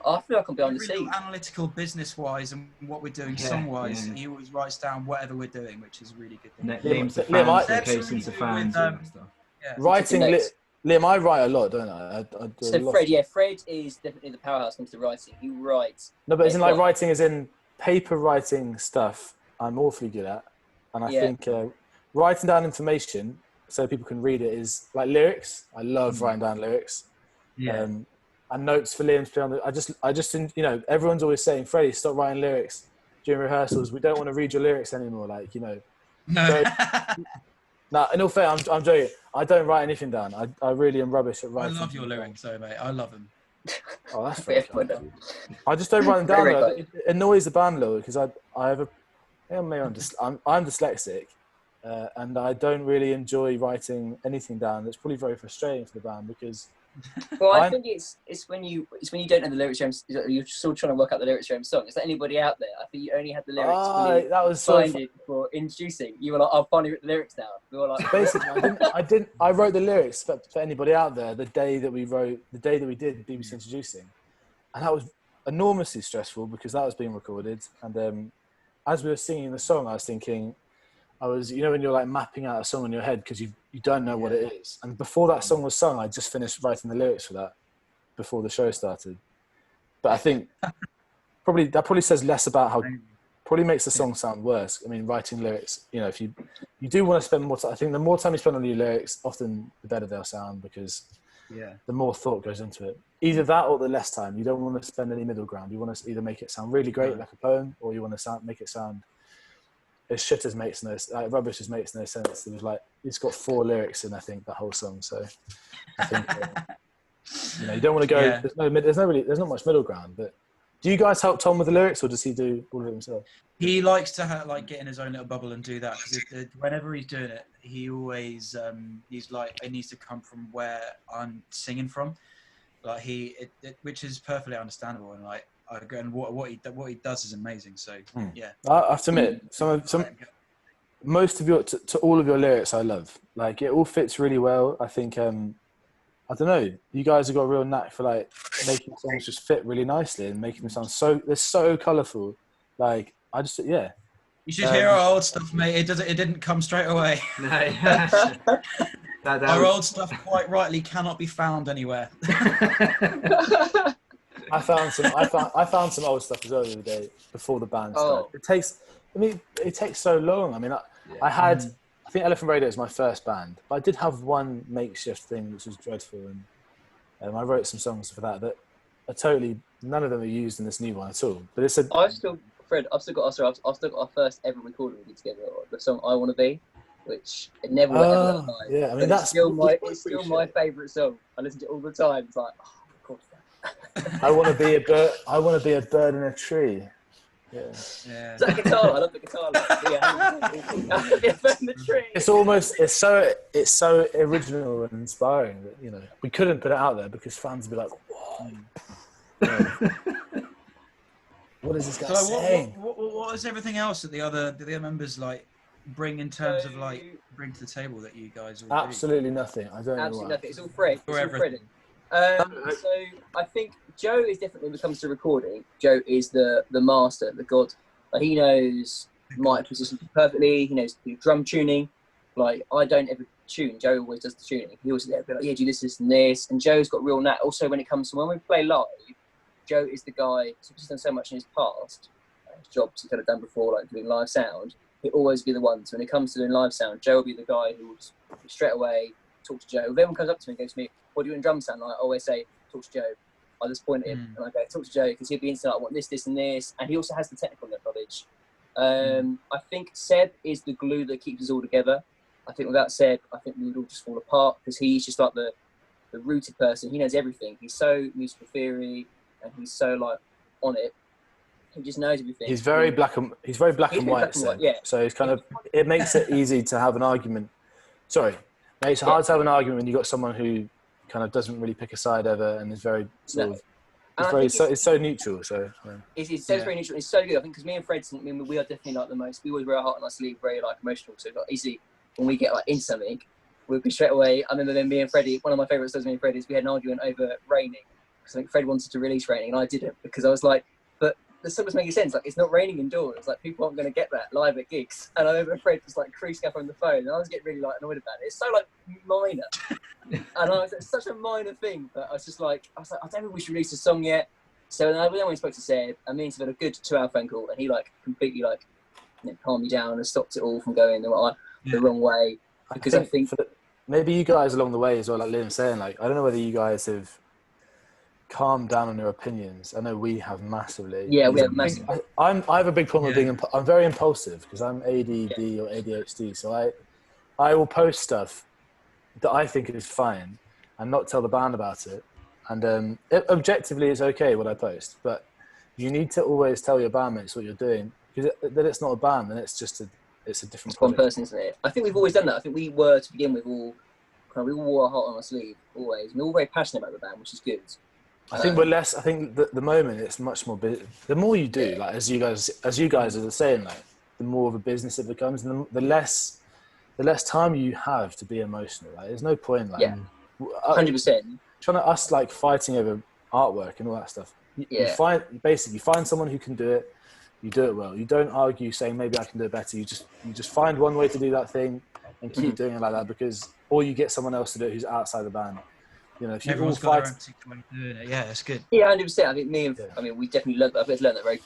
I feel like I'm behind the scenes. Analytical, business-wise, and what we're doing song-wise, he always writes down whatever we're doing, which is a really good thing. Names the fans, locations of fans, and stuff. Yeah. Writing. Liam, I write a lot, don't I? Fred is definitely the powerhouse when it comes to writing. He writes. No, but isn't like writing as in paper writing stuff I'm awfully good at. And I think writing down information so people can read it is like lyrics. I love writing down lyrics. Yeah. And notes for Liam to play on I just, everyone's always saying, Freddie, stop writing lyrics during rehearsals. We don't want to read your lyrics anymore. Like, No. So, no, in all fair, I'm joking. I don't write anything down. I really am rubbish at writing. I love your lyrics, though, mate. I love them. Oh, that's very kind. I just don't write them down. It annoys the band a little because I'm dyslexic, and I don't really enjoy writing anything down. It's probably very frustrating for the band because. Well, I think it's when you don't know the lyrics you're still trying to work out the lyrics of your own song. Is there anybody out there? I think you only had the lyrics. That was signed it for introducing. You were like, I've finally written the lyrics now. We were like, basically, I wrote the lyrics for anybody out there the day that we did BBC Introducing, and that was enormously stressful because that was being recorded. And as we were singing the song, I was thinking. When you're like mapping out a song in your head because you don't know what it is. And before that song was sung, I just finished writing the lyrics for that before the show started. But I think that probably says less about probably makes the song sound worse. I mean, writing lyrics, if you do want to spend more time, I think the more time you spend on your lyrics, often the better they'll sound because the more thought goes into it. Either that or the less time. You don't want to spend any middle ground. You want to either make it sound really great like a poem or you want to make it sound as shit as makes no rubbish as makes no sense. It was like it's got 4 lyrics in I think the whole song. So I think You know, you don't want to go. Yeah. There's not much middle ground. But do you guys help Tom with the lyrics, or does he do all of it himself? He likes to like get in his own little bubble and do that because whenever he's doing it, he always he's like, it needs to come from where I'm singing from, like which is perfectly understandable, and like and what he does is amazing. So yeah, I have to admit, most of your to all of your lyrics I love. Like it all fits really well. I think I don't know. You guys have got a real knack for like making songs just fit really nicely and making them sound they're so colourful. Like yeah. You should hear our old stuff, mate. It didn't come straight away. No. Our old stuff, quite rightly, cannot be found anywhere. I found some old stuff as well the other day before the band started. It takes so long. I mean, I think Elephant Radio is my first band, but I did have one makeshift thing which was dreadful, and I wrote some songs for that are none of them are used in this new one at all. But I've still got our first ever recording we did together, the song "I Want to Be," which it never went ever that high. Yeah, I mean it's still my favourite song. I listen to it all the time. It's like, oh, of course. I want to be a bird. I want to be a bird in a tree. Yeah. Is that a guitar? I love the guitar. Yeah, be a bird in the tree. It's so original and inspiring that, you know, we couldn't put it out there because fans would be like, whoa. What is this guy saying? What is everything else that the other members like bring in terms of like bring to the table that you guys all Absolutely do? Nothing. I don't know. Absolutely nothing. It's all Fred. For everything. So I think Joe is definitely, when it comes to recording, Joe is the master, the god. Like, he knows mic position perfectly. He knows the drum tuning. Like, I don't ever tune. Joe always does the tuning. He always be like, yeah, do this, and this. And Joe's got real knack. Also, when it comes to when we play live, Joe is the guy. He's done so much in his past, his jobs he's kind of done before, like doing live sound. He'll always be the one. So when it comes to doing live sound, Joe will be the guy who will just straight away talk to Joe. If anyone comes up to me and goes to me, what do you do in drum sound? I always say, talk to Joe. I just point at him and I go, talk to Joe, because he'll be instant, I want this, this, and this. And he also has the technical knowledge. I think Seb is the glue that keeps us all together. I think without Seb, I think we would all just fall apart, because he's just like the rooted person. He knows everything. He's so musical theory, and he's so like on it. He just knows everything. He's very black and white. Yeah. So it's kind of, it makes it easy to have an argument. Sorry, makes it hard to have an argument when you've got someone who kind of doesn't really pick a side ever and is very sort of. It's so neutral. So it's very neutral. It's so good. I think because me and Fred, we are definitely like the most. We always wear our heart on our sleeve, very like emotional. So like easily when we get like into something, we'll be straight away. I remember then me and Freddie. One of my favourite stories with me and Fred is we had an argument over Raining, because I think Fred wanted to release Raining and I didn't, because I was like, but the song was making sense. Like, it's not raining indoors. Like, people aren't going to get that live at gigs. And I remember Fred was like creasing up on the phone, and I was getting really like annoyed about it. It's so like minor, and it's such a minor thing. But I was like, I don't think we should release a song yet. So then we spoke to Seb, and me and Seb had a good 2-hour phone call, and he like completely like calmed me down and stopped it all from going the wrong way. Because I think maybe you guys along the way as well, like Liam's saying, like, I don't know whether you guys have calmed down on your opinions. I know we have massively. Yeah, we have massively. I have a big problem with being. I'm very impulsive because I'm ADD or ADHD. So I will post stuff that I think is fine and not tell the band about it. And objectively, it's okay what I post, but you need to always tell your bandmates what you're doing, because then it's not a band, then it's just it's a different. It's one person, isn't it? I think we've always done that. I think we were to begin with we all wore our heart on our sleeve always. We're all very passionate about the band, which is good. I think we're less. I think the moment it's much more. The more you do, like as you guys are saying, like the more of a business it becomes, and the less time you have to be emotional. Like, there's no point. Like, 100%. Trying to like fighting over artwork and all that stuff. You find someone who can do it. You do it well. You don't argue saying maybe I can do it better. You just find one way to do that thing and keep doing it like that, or you get someone else to do it who's outside the band. You know, if you everyone's got their own way of doing it. Yeah, it's good. Yeah, 100%. I think we definitely learned. I've learned that very.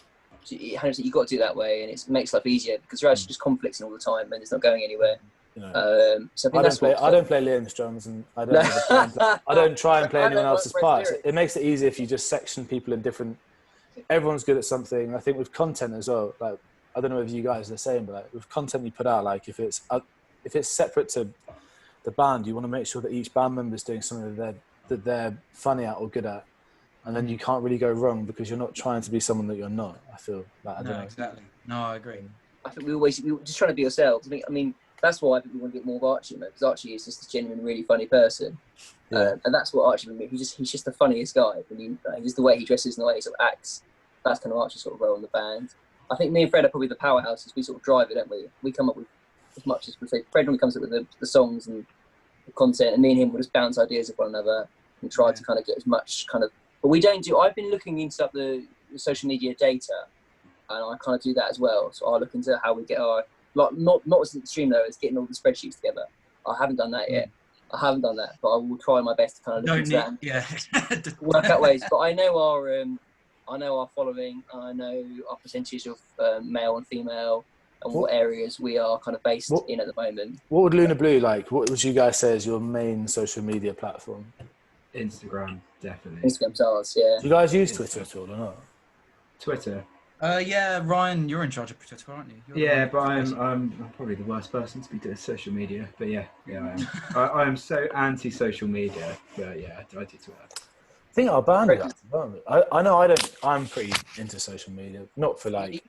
100%. You got to do it that way, and it makes life easier, because there are just conflicts all the time, and it's not going anywhere. You know, so I don't play Liam's drums, and I don't try and play anyone else's parts. It makes it easier if you just section people in different. Everyone's good at something. I think with content as well. Like, I don't know if you guys are the same, but like, with content you put out, like if it's separate to the band, you want to make sure that each band member is doing something that that they're funny at or good at, and then you can't really go wrong because you're not trying to be someone that you're not. I feel like I don't know. Exactly. No, I agree. I think we were just trying to be ourselves. I mean, that's why I think we want to get more of Archie, because Archie is just a genuine, really funny person. Yeah. And that's what Archie means. He's just the funniest guy. Just the way he dresses and the way he sort of acts. That's kind of Archie's sort of role in the band. I think me and Fred are probably the powerhouses. We sort of drive it, don't we? We come up with as much as we say. Fred normally comes up with the songs and the content, and me and him will just bounce ideas of one another and try to kind of get as much kind of. But we don't do. I've been looking into the social media data, and I kind of do that as well. So I look into how we get our not as extreme though as getting all the spreadsheets together. I haven't done that yet. I haven't done that, but I will try my best to kind of look into that. Yeah. Work out ways. But I know our following. I know our percentage of male and female, and what areas we are kind of based in at the moment. What would Luna Blue like? What would you guys say is your main social media platform? Instagram, definitely. Instagram's ours, yeah. Do you guys use Twitter at all or not? Twitter. Yeah, Ryan, you're in charge of Twitter, aren't you? Yeah, but I'm probably the worst person to be doing social media. But yeah, I am. I am so anti-social media. But yeah, I do Twitter. I think our band is active, aren't we? I know I'm pretty into social media. Not for like,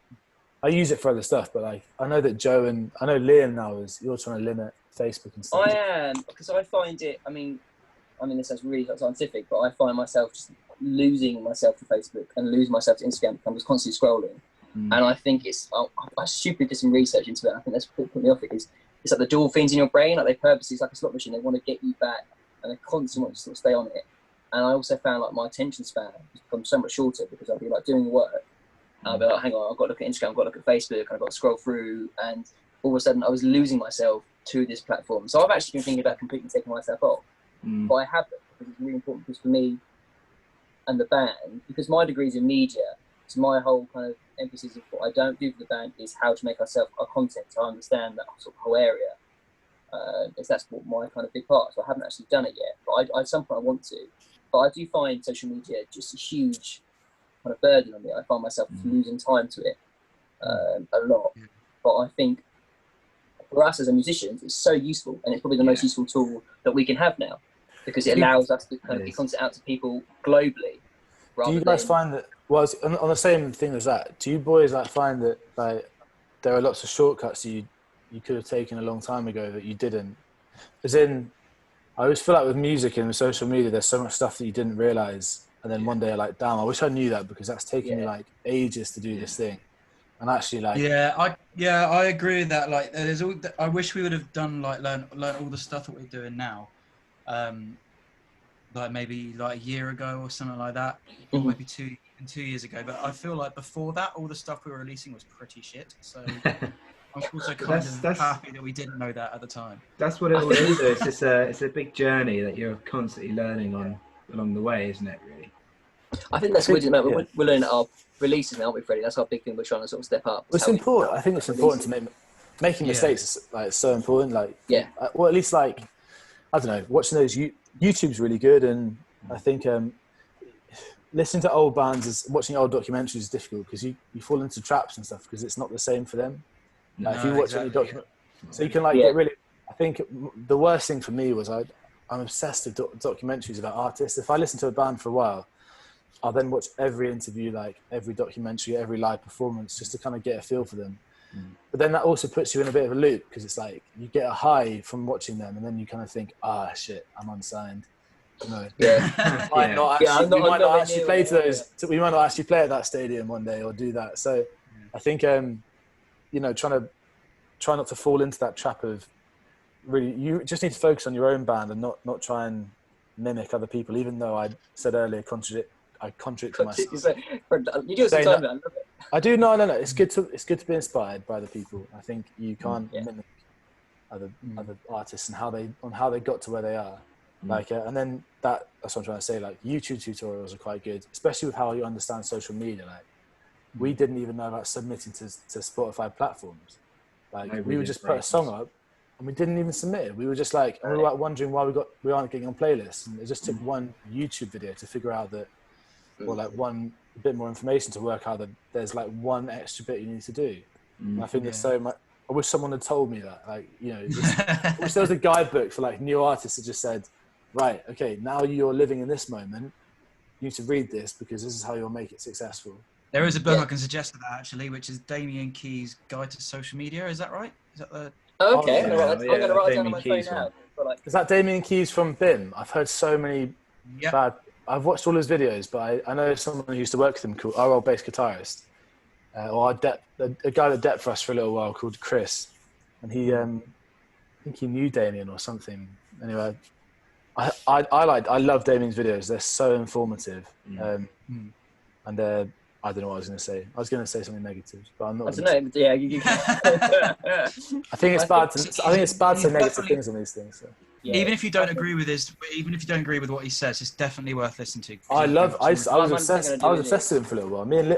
I use it for other stuff, but like, I know that Joe and I know Liam now you're trying to limit Facebook and stuff. I am, because I find it, I mean, this sounds really scientific, but I find myself just losing myself to Facebook and losing myself to Instagram. I'm just constantly scrolling. And I think I stupidly did some research into it. I think that's what put me off it. It's like the dolphins in your brain, like they purposely, it's like a slot machine. They want to get you back and they constantly want to sort of stay on it. And I also found like my attention span has become so much shorter because I'll be like doing work. And I'll be like, hang on, I've got to look at Instagram, I've got to look at Facebook, and I've got to scroll through. And all of a sudden I was losing myself to this platform. So I've actually been thinking about completely taking myself off. But I haven't, because it's really important because for me and the band, because my degree is in media, so my whole kind of emphasis of what I don't do for the band is how to make our content. So I understand that sort of whole area. Because that's what my kind of big part. So I haven't actually done it yet, but at some point I want to. But I do find social media just a huge kind of burden on me. I find myself losing time to it a lot. But I think for us as a musicians, it's so useful, and it's probably the most useful tool that we can have now, because it allows us to kind of get content out to people globally. Do you guys find that, on the same thing as that, do you boys like find that like there are lots of shortcuts you could have taken a long time ago that you didn't? As in, I always feel like with music and with social media, there's so much stuff that you didn't realize, and then one day you're like, damn, I wish I knew that, because that's taking me like ages to do this thing. And actually, like, I agree with that. Like, there's all. I wish we would have done like learn all the stuff that we're doing now, like maybe like a year ago or something like that, or maybe 2 years ago. But I feel like before that, all the stuff we were releasing was pretty shit. So I'm also kind of happy that we didn't know that at the time. That's what it all is. It's a big journey that you're constantly learning along the way, isn't it? Really. I think that's what we're learning at our releases now, aren't we, Freddie? That's our big thing. We're trying to sort of step up. It's important. I think it's important to making mistakes. Is like so important. Like, well, at least like, I don't know, watching those YouTube's really good, and I think listening to old bands watching old documentaries is difficult because you fall into traps and stuff because it's not the same for them. Like, if you watch any document, so you can like get really. I think the worst thing for me was I'm obsessed with documentaries about artists. If I listen to a band for a while, I'll then watch every interview, like every documentary, every live performance, just to kind of get a feel for them. But then that also puts you in a bit of a loop, because it's like you get a high from watching them, and then you kind of think, shit, I'm unsigned. You know, we might not actually play to those. We might not actually play at that stadium one day or do that. So I think try not to fall into that trap of really. You just need to focus on your own band and not try and mimic other people. Even though I said earlier, I contradict myself. You do it sometimes, man. I love it. I do. No. It's good to be inspired by the people. I think you can't mimic other artists and how they got to where they are. Like, and then that's what I'm trying to say. Like, YouTube tutorials are quite good, especially with how you understand social media. Like, we didn't even know about submitting to Spotify platforms. Like, we would just put a song up, and we didn't even submit it. We were just like, and we were like wondering why we aren't getting on playlists. And it just took one YouTube video to figure out that, or like one bit more information to work out that there's like one extra bit you need to do. And I think there's so much. I wish someone had told me that. Like, I wish there was a guidebook for like new artists that just said, right, okay, now you're living in this moment. You need to read this because this is how you'll make it successful. There is a book I can suggest to that actually, which is Damien Key's Guide to Social Media. Is that right? Is that the? Oh, okay, Oh, I'm gonna write it down on my phone now. Is that Damien Key's from BIM? I've heard so many bad. I've watched all his videos, but I know someone who used to work with him called our old bass guitarist, or a guy that depped for us for a little while called Chris, and he, I think he knew Damien or something. Anyway, I love Damien's videos. They're so informative, and I don't know what I was going to say. I was going to say something negative, but I'm not. I don't know. Yeah, I think it's bad. I think it's bad to say negative things on these things. So. Yeah. Even if you don't agree with what he says, it's definitely worth listening to. I was obsessed with him for a little while. Me and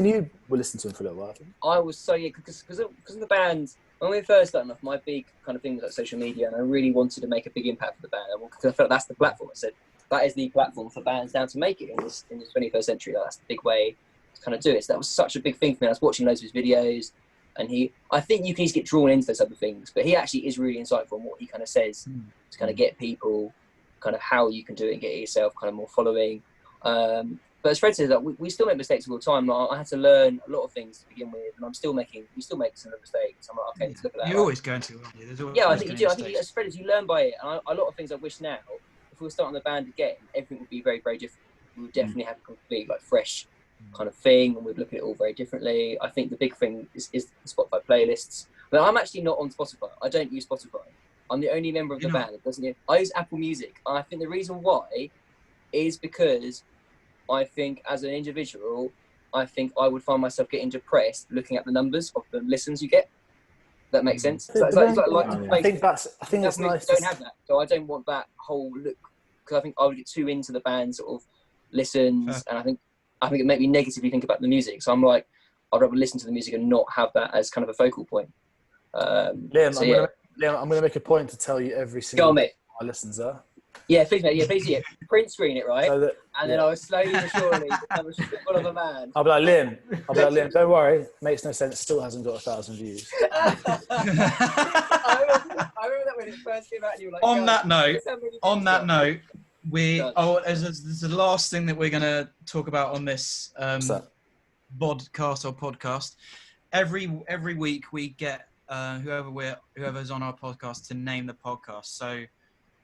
you were listening to him for a little while. I was so because of the band. When we first started off, my big kind of thing was like social media, and I really wanted to make a big impact for the band. Because I felt that's the platform. I said that is the platform for bands now to make it in the 21st century. That's the big way to kind of do it. So that was such a big thing for me. I was watching loads of his videos, and I think you can just get drawn into those other things, but he actually is really insightful on what he kind of says to kind of get people, kind of how you can do it and get yourself kind of more following. But as Fred says, like, we still make mistakes all the time. Like, I had to learn a lot of things to begin with, and we still make some mistakes. I'm like, okay, let's look at that. You're always going to, aren't you? I think you do. I think as Fred, you learn by it. And a lot of things I wish now, if we were starting the band again, everything would be very, very different. We would definitely have a complete, like, fresh kind of thing, and we'd look at it all very differently. I think the big thing is the Spotify playlists. But I'm actually not on Spotify. I don't use Spotify. I'm the only member of the band that doesn't use. I use Apple Music, and I think the reason why is because I think as an individual, I think I would find myself getting depressed looking at the numbers of the listens you get. That makes sense. I think that's nice. I don't have that, so I don't want that whole look, because I think I would get too into the band sort of listens, and I think it made me negatively think about the music. So I'm like, I'd rather listen to the music and not have that as kind of a focal point. Liam, I'm going to make a point to tell you every single my listens are. Yeah, please, mate. Yeah, please. Yeah. Print screen it, right? So then I was slowly but surely become a full of a man. I'll be like, Liam, don't worry. Makes no sense. Still hasn't got 1,000 views. I remember that when it first came out, and you were like, on that note, this is the last thing that we're going to talk about on this podcast. Every week we get whoever's on our podcast to name the podcast. So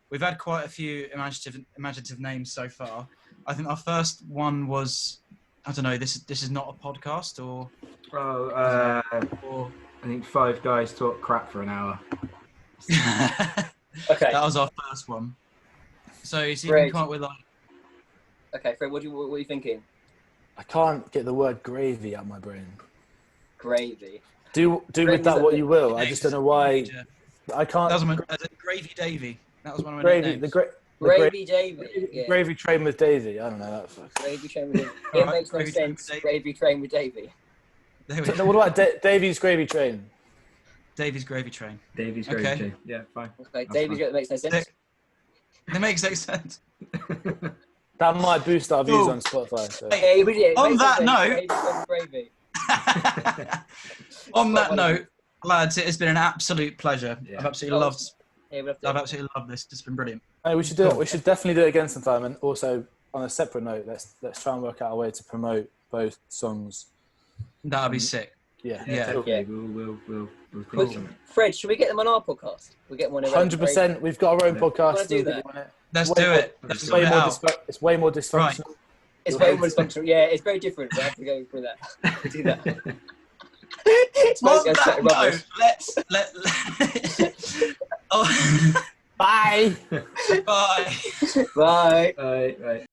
we've had quite a few imaginative names so far. I think our first one was, I don't know, this is not a podcast, or I think 5 guys talk crap for an hour. Okay, that was our first one. So you see, we come up with like. Okay, Fred, what are you thinking? I can't get the word gravy out of my brain. Gravy. Do with that what you will. I just don't know why. I can't. That was Gravy Davy. That was one of my Gravy. nicknames. Gravy Davy. Yeah. Gravy train with Davy. I don't know that. Gravy train with Davy. It makes no sense. Gravy train with Davy. So what about Davies Gravy Train? Davies Gravy Train. Davies Gravy Train. Yeah, fine. Okay, Davies makes no sense. It makes no sense. That might boost our views on Spotify. So. On that note, lads, it has been an absolute pleasure. Yeah. I've absolutely loved this. It's been brilliant. Hey, we should do it. We should definitely do it again sometime. And also, on a separate note, let's try and work out a way to promote both songs. That'd be sick. Yeah. Okay. We'll think something. Fred, should we get them on our podcast? We'll get one. 100%. We've got our own podcast. Do that. Let's do it. It's way more dysfunctional. Right. It's way more dysfunctional. Yeah, it's very different. We have to go through that. Do that. Bye. Bye. Bye. Bye.